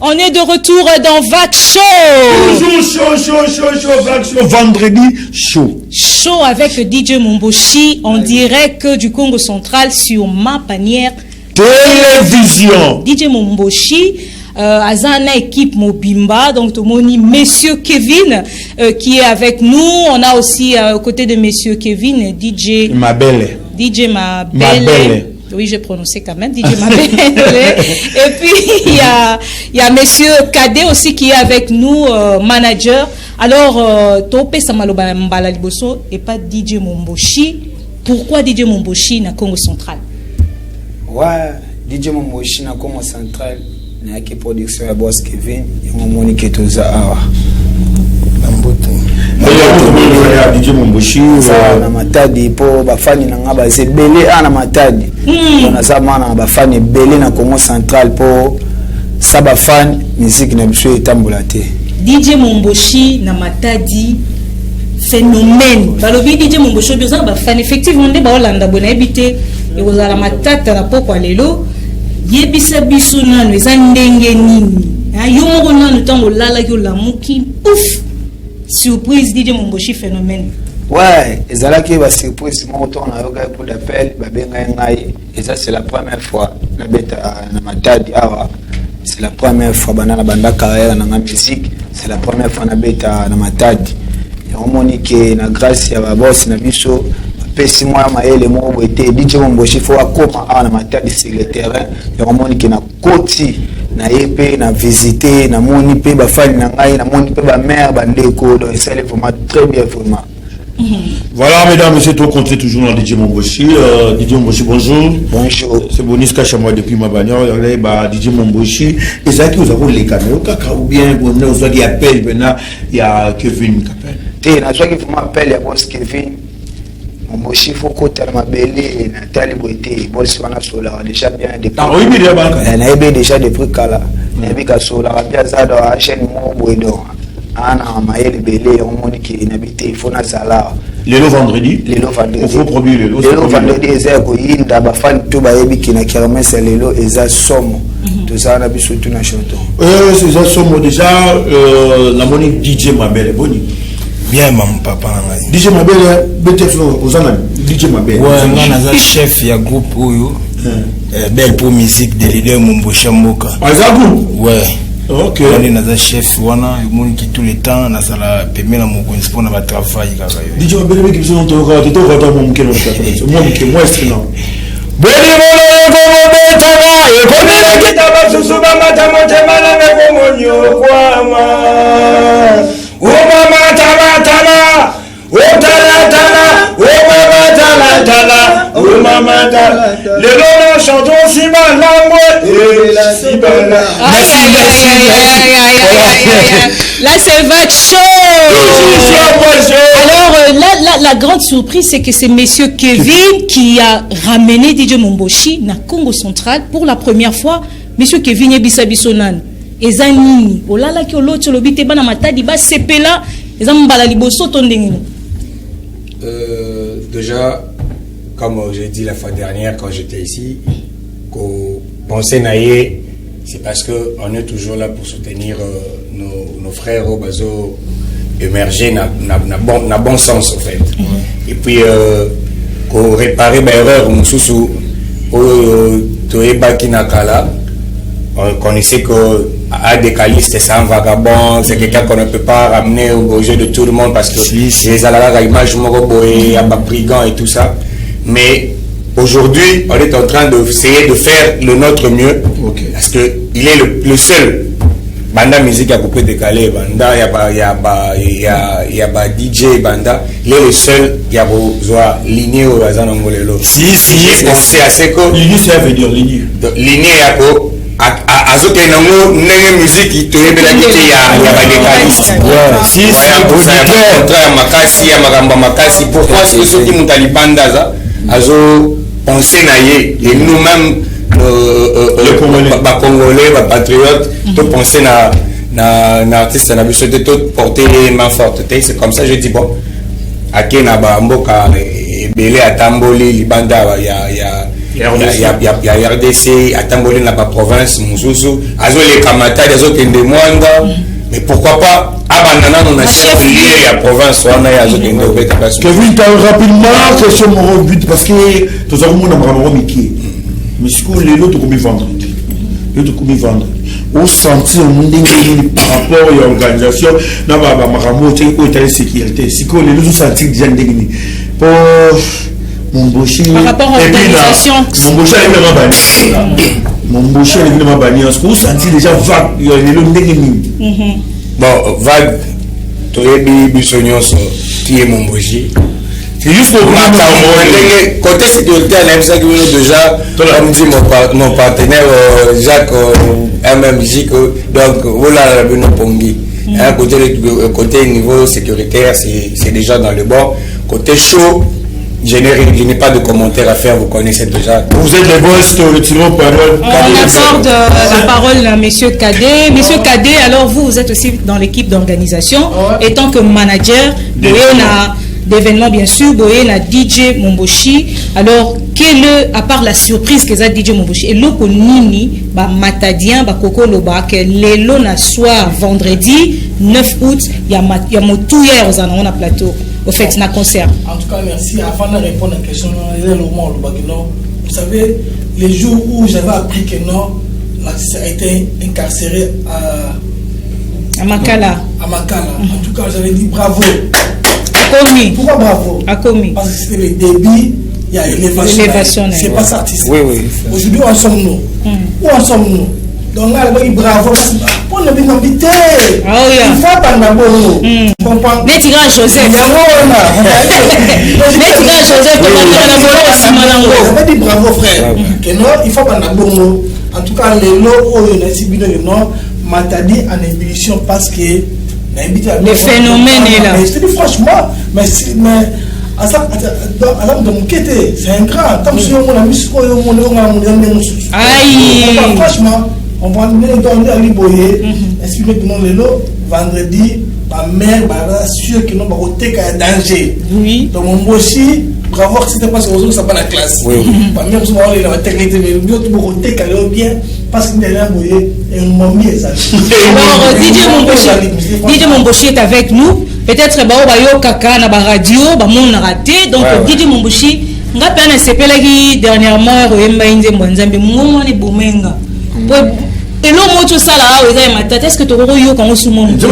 On est de retour dans Vac Show. Chaud, Vac Show, vendredi chaud. Chaud avec DJ Momboshi en direct du Congo central sur Ma Bannière Télévision. DJ Momboshi, Azana équipe Mobimba, donc Tomoni, Monsieur Kevin qui est avec nous. On a aussi aux côtés de Monsieur Kevin, DJ Mabelle. Oui, j'ai prononcé quand même, DJ Mabelle. Et puis, il y a Monsieur Kadé aussi qui est avec nous, manager. Alors, Topé Samaloba Mbala Liboso et pas DJ Momboshi. Pourquoi DJ Momboshi na Congo central? Ouais, DJ Momboshi na Congo central, na qui production ya boss Kevin, et mon monique toza awa. DJ Momboshi na matadi po bafani na nga baze belé na matadi on za mana bafani belé na Congo central po sa bafani musique na biso etambola te. DJ Momboshi na matadi phénomène balobi DJ Momboshi besoin bafani effectivement nde ba Holanda bona ebité et vous ala matata na poko lelo yebisa biso nanu eza ndenge nini yo moko nanu tango lala yo lamuki ouf. Surprise DJ Momboshi phénomène. Ouais, ezalaki ba surprise mon retour na yoga pour l'appel ba benga ngai et ça c'est la première fois na beta na matadi awa. C'est la première fois bana banda carrière na musique, c'est la première fois na beta na matadi. Et on monique na grâce ya ba boss na biso pesi moi maele mo boité DJ Momboshi faut akoma awa na matadi sur le terrain et on monique na koti na yepe na visiter na moni pe ba fali na ngai na moni pe ba mère ba ndeko donc ça est vraiment très bien vraiment. Voilà, mesdames, messieurs, tout compte toujours dans DJ Momboshi. DJ Momboshi, bonjour. Bonjour. C'est Bonis Kachamwa depuis ma bagnole. DJ Momboshi. Et ça, qui vous avez les caméras, ou bien, vous avez appel, maintenant, il y a Kevin qui appelle. Et na qui vous m'appelle, il y a boss Kevin. Momboshi, il faut que tu aies ma belle et Nathalie Boité. Boss, on a solar déjà bien depuis. Ah oui, bien, on a déjà depuis Kala. On a bien solar, bien ça dans la chaîne Momboido. Ana maël belé on moni qui inhabité il faut na sala le vendredi on faut produire le vendredi eza ko yinda ba fan to ba yebi ki na kermesse lelo eza somo to ça na biso tout na chanto c'est ça somo déjà la moni DJ Mabel boni bien mam papa ngai DJ Mabel BTF ozana DJ Mabel ouais ngana za chef ya groupe oyo belle pour musique de leader Momboshi Mboka azabu ouais. Ok. On est dans un chef, wana, il qui tout le temps, na sala permet la mon pour na travail kaka yo. DJ Mabel qui sont au roi, tu dois voir mon mke no moi est non. Boni mono ko betala, e kone kitaba susuba mata motema na mekomonyo kwama. O mama tala, o tala, o mama tala, o mama tala. Les gens chantent si mal la si mal. Là, c'est votre show. Alors, la grande surprise, c'est que c'est monsieur Kevin qui a ramené DJ Momboshi na Congo central pour la première fois. Monsieur Kevin Ebisa Bisonan. Ezanini. Olala ki olocho lobite bana matadi ba sepela. Ezambala liboso tondengino. Déjà, comme j'ai dit la fois dernière quand j'étais ici, qu'on pensait naïe, c'est parce qu'on est toujours là pour soutenir nos frères au bazo émerger na bon sens en fait. Et puis qu'on réparer ma erreur mususu au toeba kinakala, on connaissait que à des calistes c'est un vagabond, c'est quelqu'un qu'on ne peut pas ramener au jeu de tout le monde parce que les alala image moroboé, à brigand et tout ça. Mais aujourd'hui, on est en train d'essayer de faire le notre mieux parce que il est le seul banda musique à couper décalé banda il y a DJ banda il est le seul qui a besoin ligné au bazan ngolelo j'ai pensé à ce que ligné ça veut dire ligné à ko azoke nango ndenge musique toyebela kiti ya badécaliste si contraire makasi ya makambo makasi pourquoi est-ce que ceux qui mutalibanda za azo penser naïe et nous-mêmes les Congolais, les patriotes, tout penser na artiste na biso tout porter les mains fortes. C'est comme ça je dis bon. Ake na ba mboka belé atamboli libanda ya RDC atamboli na ba province mususu azo les kamata azo kende mwanga mais pourquoi pas abanana on a chef lié à province wana ya zo kende obeta parce que Kevin rapidement question mon but parce que tous avons mon amour Mickey mais ce que les autres comme vendredi au sentir par rapport à l'organisation na ba makambo teki ko état de sécurité si que les autres sentir déjà ndengini pour Momboshi par rapport à l'organisation Momboshi est évidemment banni est-ce que vous sentez déjà vague il y a le ndengini bon vague toyebi bisonyoso qui est Momboshi. C'est juste pour côté sécurité, déjà, comme dit mon partenaire Jacques MMJ, donc voilà la Pongi. Côté niveau sécuritaire, c'est déjà dans le bon. Côté chaud, je n'ai pas de commentaires à faire, vous connaissez déjà. Vous êtes les boss, retirons parole. On accorde la parole à monsieur Kadé. Monsieur Kadé, alors vous êtes aussi dans l'équipe d'organisation, étant que manager d'événements bien sûr, Boye na DJ Momboshi. Alors, à part la surprise que ça DJ Momboshi, et l'autre nini, ba matadien, ba koko loba, que l'élo na soir vendredi 9 août, il y a motou hier aux anon à plateau, au fait, na concert. En tout cas, merci. Avant de répondre à la question, vous savez, les jours où j'avais appris que non, l'artiste a été incarcéré à Makala. À Makala. En tout cas, j'avais dit bravo. Commis. Pourquoi bravo? A commis. Parce que c'était le débit, il y a élévation. C'est pas ça artiste. Oui. Aujourd'hui, où en sommes-nous? Où en sommes-nous? Donc là, bravo. Pour ne pas inviter. Il faut pas d'abord. Comprends? Les tigres Joseph. Les tigres Joseph, on dit bravo frère. Que non, il faut pas d'abord. En tout cas, les lots où il y a des bidons, non, Matadi en ébullition parce que le phénomène est là. Je te dis franchement, mais à ça, c'est un grand. Comme si on a mis ce qu'on a mis. Franchement, on va nous donner à l'Iboye. Expliquer que nous les lots vendredi, ma mère va sûr que nous va voter qu'il y a danger. Oui. Donc moi aussi, bravo que c'était pas ce que ça pas la classe. Oui. Pas même si on va technique, mais nous va voter qu'il y a bien parce qu'il y a un boyer et on m'a mis ça. Alors DJ Momboshi est avec nous. Peut-être ba yo kaka na ba radio ba mon raté donc DJ Momboshi ngapa na sepelaki dernièrement royemba inze mwanzambe mumwa ni bomenga. Et l'homme tout ça là, est-ce que tu as eu quand on se monte?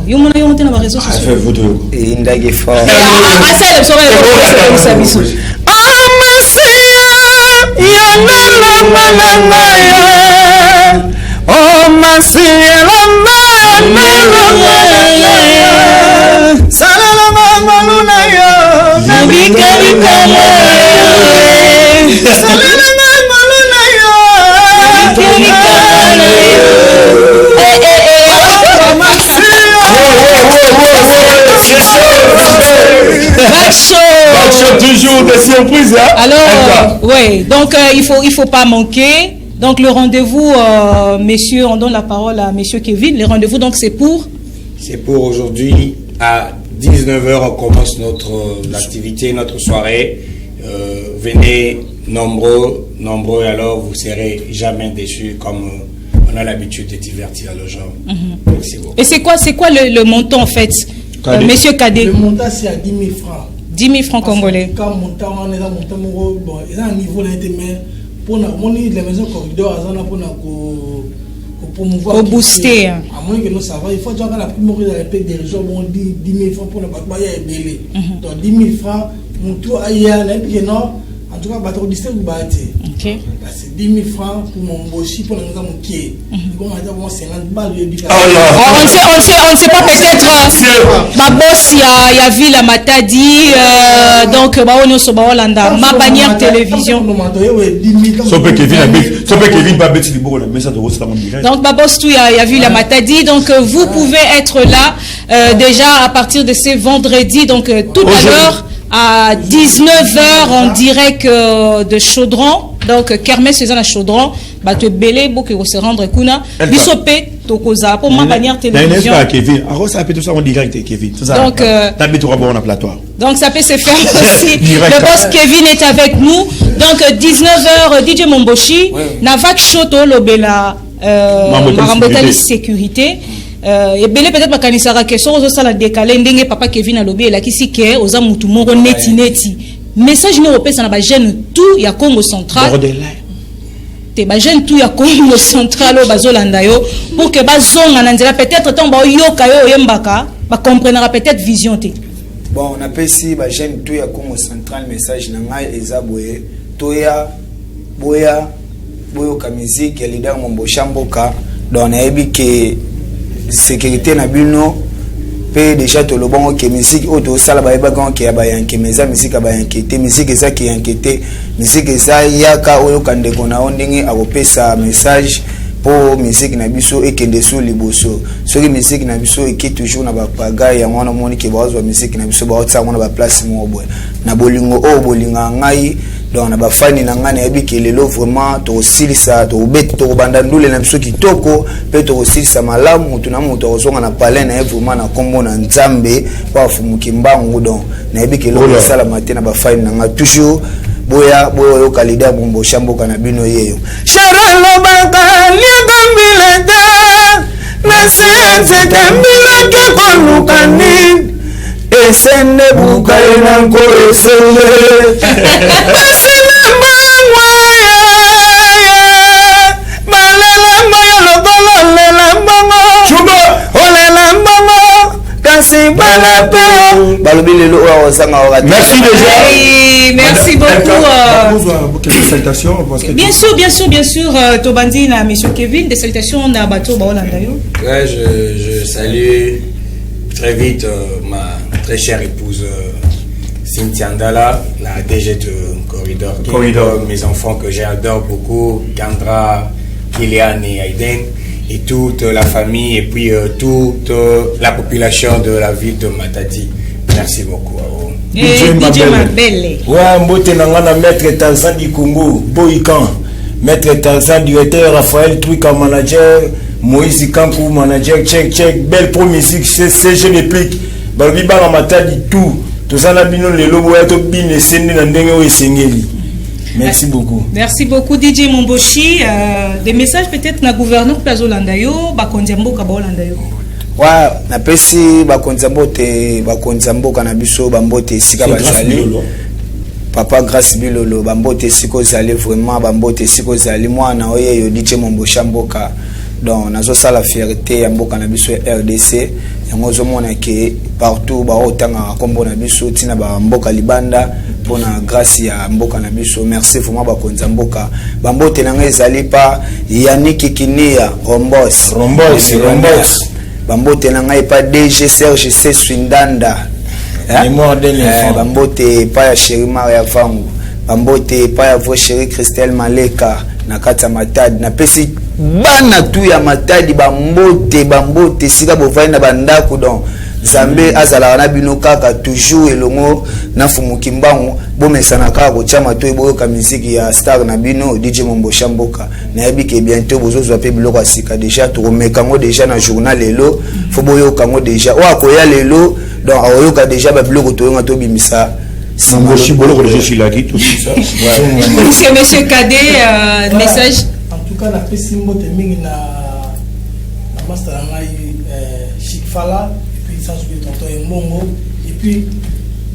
Yo mona yo monte na ba réseaux sociaux. Et indage fort. Ça le soirée au service. Oh Masia toujours des surprises. Hein? Alors, oui, donc il faut pas manquer. Donc le rendez-vous, messieurs, on donne la parole à monsieur Kevin. Le rendez-vous, donc c'est pour aujourd'hui à 19h, on commence notre activité, notre soirée. Venez nombreux, et alors vous serez jamais déçus comme on a l'habitude de divertir les gens. Merci beaucoup. Et c'est quoi le montant en fait, monsieur Kadé? Le montant c'est à 10 000 francs. 10 000 francs congolais. Quand montant, on est là, bon, il y a un niveau là, mais pour la maison corridor, pour promouvoir. Pour booster. À moins que nous savions, il faut dire que la première des régions, bon, 10 000 francs pour ne pas payer belé. Donc 10 000 francs, mon tour ailleurs, non. En tout cas, bateau distinct ou bâti. C'est 10 000 francs pour mon bossi, pour nous avons qui. Bon, on a 50 balles. On ne sait pas peut-être. Ma boss, il y a vu la Matadi, donc on est sur Holanda, ma bannière télévision. Donc ma boss, il y a vu la Matadi, donc vous pouvez être là déjà à partir de ce vendredi, donc tout à l'heure. À 19h en direct de Chaudron, donc Kermesse faisant à Chaudron, bah tu es belé pour que vous se rendre kuna bisopé tokoza pour ma bannière télévision. Kevin, ça peut tout ça en direct Kevin. Donc donc ça peut se faire aussi. Le boss Kevin est avec nous. Donc 19h DJ Momboshi, Navak Choto Lobela Marambotali sécurité. Et belé peut-être bakanisara question aux ça la décalé ndenge papa Kevin a lobé la kisi ke oza mutu moko neti message no opesa na ba jeune tout ya Congo central te ba jeune tout ya Congo central o bazolanda yo pour que bazonga na nzela peut-être tant ba yoka yo yembaka ba comprendra peut-être vision te. Bon on appelle si ba jeune tout ya Congo central message na ngai ezaboye toya boya ka musique ya leader Momboshi Mboka donc na yebi ke sécurité na bino pe déjà to lo bon que musique auto sala ba yeba gon ke ba yanke meza musique ba yanke te musique eza ki yanke te musique eza yaka oyo kande kona ondingi akopesa message pour musique na biso ekende so liboso soki musique na biso eki toujours na ba paga ya ngona moni ke bazwa musique na biso ba otsa ngona ba place mo boy na bolingo o bolinga ngai donc na ba fani na ngana yebi ke lelo vraiment to silisa to bet to banda ndule na biso kitoko pe to silisa malamu mutu na mutu ozonga na palais na vraiment na kombo na nzambe pa fumuki mbangu donc na yebi ke lelo sala matin na ba fani na nga toujours boya yo kalida Momboshi Mboka na bino yeyo Sharalo baka liagambilete na sense kambileke konukani esende bukai na ko esende esende mangwaye balela moyo lokolo lela mbongo chuba olela mbongo kasi bala pe balobi lelo oyo ozanga ora. Merci déjà. Oui, merci beaucoup. Quelques salutations. Bien sûr. Tobandi na monsieur Kevin, des salutations na bateau baolanda yo. Ouais, je salue très vite ma très chère épouse Cynthia Ndala, la DG de Corridor, mes enfants que j'adore beaucoup, Kendra, Kylian et Aiden, et toute la famille, et puis toute la population de la ville de Matadi. Merci beaucoup à vous. DJ Mabele. Ouais, mbote nangana maître Tarzan du Congo, Boikan, maître Tarzan directeur, Raphaël Truika manager, Moïse Kankou manager, check, belle pro musique, c'est je réplique, Balbi Bala Matadi tout. Merci beaucoup. Merci beaucoup DJ Momboshi. Des messages peut-être na gouverneur Plazo Landayo, Bakondiambo Kabaolandayo. Ouais, na pesi Bakondiambo te Bakondiambo kanabiso bambote sika bazali. Papa grâce bilolo bambote siko zali vraiment bambote siko zali moi na oye yo DJ Momboshi mboka. Donc nazo sala fierté ya mboka na biso RDC. Yango zomona ke partout ba otanga kombo na biso tina ba mboka libanda pona grâce ya mboka na biso. Merci vraiment ba konza mboka bambote nanga ezali pa Yannick Kinia Rombos bambote nanga epa DG Serge C Swindanda bambote pa ya Chéri Maria Vangu bambote pa ya vo Chéri Christelle Maleka na kata Matadi na pesi bana tu ya Matadi bambote sika bovai na bandako donc Zambe azala na bino kaka toujours elongo na fumuki mbangu bomesana kaka kochama to eboyoka musique ya star na bino DJ Momboshi mboka na yabi ke bientôt bozozwa pe biloko asika déjà to mekango déjà na journal lelo fo boyoka ngo déjà wa koya lelo donc ayoka déjà ba biloko to nga to bimisa Momboshi boloko déjà sur la tout ça. Monsieur Cadet message. En tout cas la pessimbo te mingi na master ngai Chikfala et puis sans oublier tonton Mbongo et puis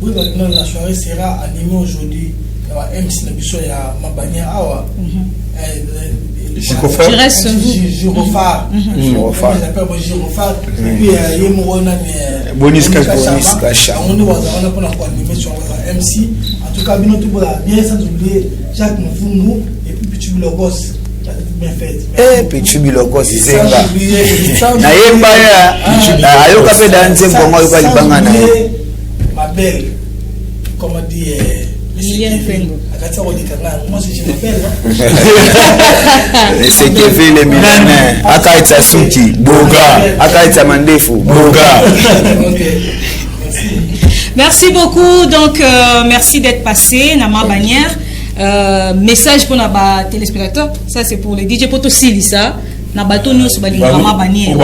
oui maintenant la soirée sera animée aujourd'hui à MC na biso ya Mabania awa Girofar et puis Yemorona Bonis Kacha on doit avoir pour animer sur MC en tout cas bien tout bien sans oublier Jacques Mvungu et puis Pichu Bilogos bien fait Pichu Bilogos zenga na yemba ya ayoka pe danse mbongo yoka libanga na ma belle comment dire Liliane Fengo moi je m'appelle c'est Kevin le millionnaire akaita Suki Boga akaita Mandefu Boga. Merci beaucoup donc merci d'être passé Nama Bannière message pour nos téléspectateurs ça c'est pour les DJ Poto Silisa na bato nyonso balinga Ma Bannière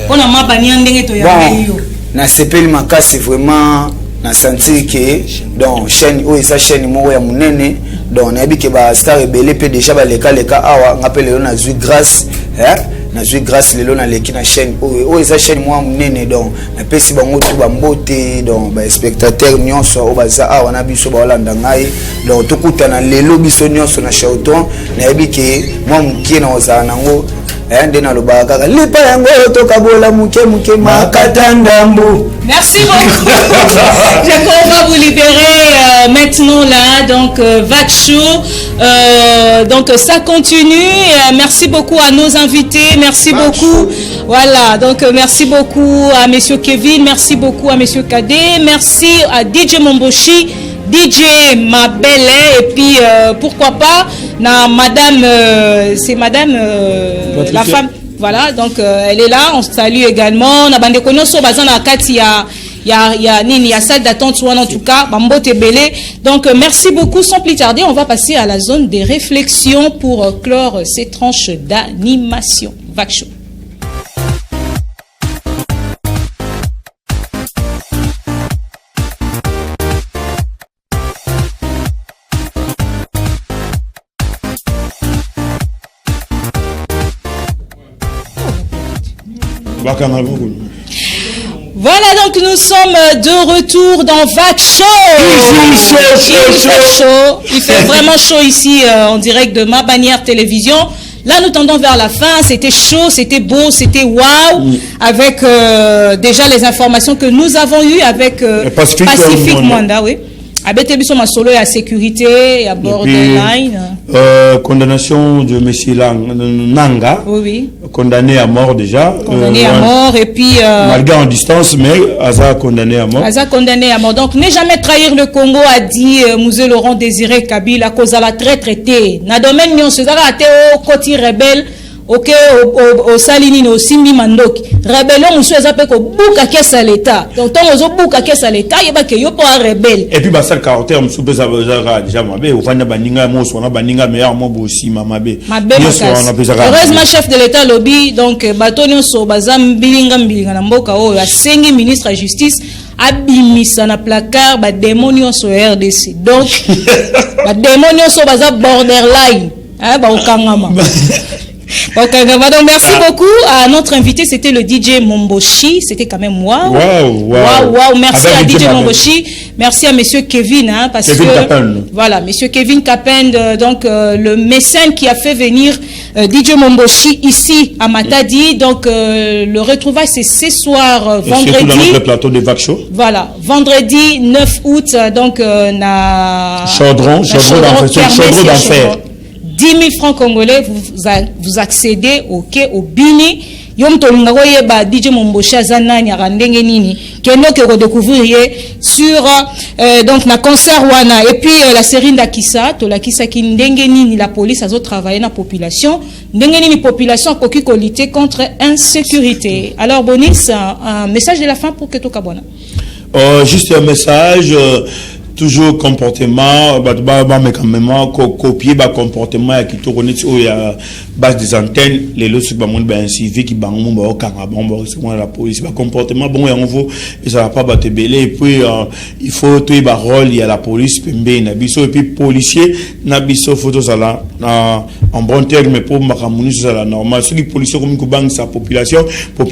pour na Bannière ndenge to ya yo na sepeli makasi vraiment na sentir que donc chaîne o esa chaîne moko ya munene donc na yebike ba star ebele pe déjà ba leka awa ngapele na zui grâce na zui grâce lelo na leki na chaîne o esa chaîne moko munene donc na pesi bango tu bambote donc ba spectateur nyonso o baza awa na biso ba olanda ngai donc tokutana lelo biso nyonso na Shauton na yebike mwa mukie na ozana nango ndena lobaka kaka lipa yango tokabola muke makata ndambu. Merci beaucoup. Je crois qu'on va vous libérer maintenant là donc Vac Show donc ça continue merci beaucoup à nos invités merci beaucoup voilà donc merci beaucoup à monsieur Kevin merci beaucoup à monsieur Cadet merci à DJ Momboshi DJ Mabele et puis pourquoi pas na madame c'est madame la femme voilà donc elle est là on salue également na bande konoso bazana kati ya nini ya salle d'attente en tout cas bambote belé donc merci beaucoup sans plus tarder on va passer à la zone des réflexions pour clore ces tranches d'animation Vac Show. Voilà donc nous sommes de retour dans Vac Show. Il fait vraiment chaud ici en direct de Ma Bannière Télévision. Là, nous tendons vers la fin. C'était chaud, c'était beau, c'était waouh. Avec déjà les informations que nous avons eues avec Pacific Mwanda, oui. Avec ma solo à sécurité, à borderline. Condamnation de M. Nanga. Oui. Condamné à mort déjà. Condamné à mort et puis. Malgré en distance, mais Aza condamné à mort. Aza condamné à mort. Donc, ne jamais trahir le Congo, a dit Mouzé Laurent Désiré Kabila, à cause de la traité. Na domaine, nous sommes au côté rebelle. Ok, au Salini, au Simbi Mandoki. Rébellion, nous sommes appelés au Bouka Kessa l'État. Donc, tant aux Bouka Kessa l'État, il y a qu'il y a pas un rebelle. Et puis, ça le caractère, nous sommes déjà mabé. Au Fana Baninga, moi, on a Baninga, meilleur, moi, aussi, mabé. Heureusement, chef de l'État lobby, donc, Batonio So, Bazam, Bilingam, Bilingamboka, la 5 ministre de la Justice, abimisa na placard, démonion sur RDC. Donc, démonion sur Bazam borderline. Donc, merci beaucoup à notre invité, c'était le DJ Momboshi, c'était quand même waouh. Merci à DJ Momboshi, merci à monsieur Kevin, parce Kevin que Capen. Voilà, monsieur Kevin Capen, donc le mécène qui a fait venir DJ Momboshi ici à Matadi. Donc le retrouvaille c'est ce soir vendredi. Surtout dans notre plateau de Vac Show. Voilà, vendredi 9 août, donc na Chaudron d'enfer. 10 000 francs congolais, vous accédez au quai, au Bini. Yom tolinga koyeba DJ Momboshi azanani arandenge nini keno ke redécouvrir sur donc na concert wana et puis la série Ndakisa to la kisa ki ndenge nini la police azo travailler na population ndenge nini population koki ko lutter contre insécurité. Alors Bonis, un message de la fin pour Keto Kabona. Juste un message toujours comportement mais quand même copier comportement qui to connaît il y a base des antennes les lots ba monde ben civique qui ba mon ba kanga bon c'est moi la police ba comportement bon et on veut et ça va pas battre belé et puis il faut tout ba rôle il y a la police pembe na biso et puis policier na biso photo ça là en bon terme pour makamuni ça là normal ceux qui policiers comme ko bang sa population pas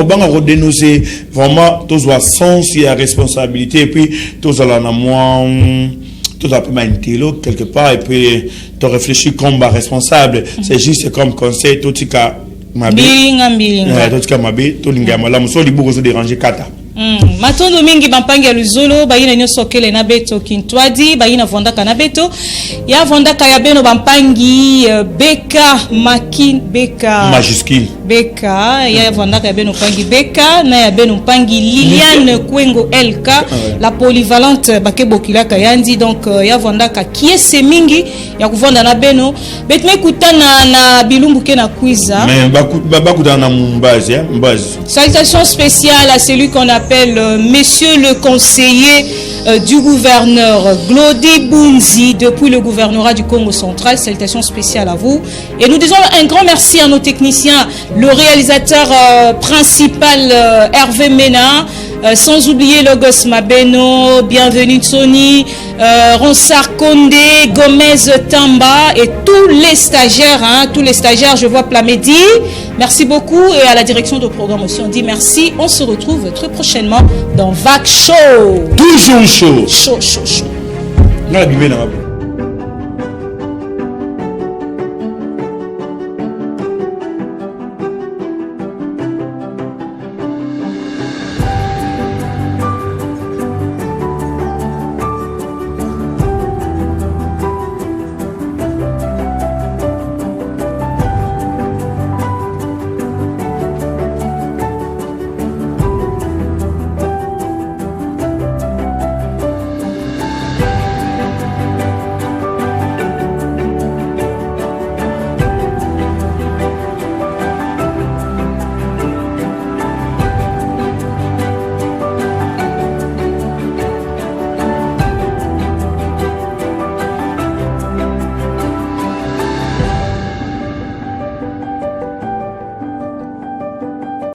bang à dénoncer vraiment tous doit sens il y a responsabilité et puis tous ça là na moi tout à peu quelque part et puis tu réfléchis comme responsable c'est juste comme conseil tout cas déranger kata matondo mingi bampangi luzolo bayina nyoso kele na beto kintwadi bayina vondaka na beto ya vondaka ya beno bampangi beka makin beka majuscule beka ya vondaka ya beno pangi beka na ya beno pangi Liliane Kwengo LK la polyvalente bakebokilaka yandi donc ya vondaka kiese mingi ya kuvonda na beno betme kutana na bilumbu ke na kwiza mais bakutana na mbazi salutation spéciale à celui qu'on appelle monsieur le conseiller du gouverneur Glody Bunzi depuis le gouvernorat du Congo central. Salutations spéciales à vous et nous disons un grand merci à nos techniciens, le réalisateur principal Hervé Mena, sans oublier Logos Mabeno, bienvenue Tony, Ronsard Condé, Gomez Tamba et tous les stagiaires, je vois Plamedi. Merci beaucoup et à la direction de programme aussi on dit merci. On se retrouve très prochainement dans Vac Show. Toujours chaud. Chaud. Non,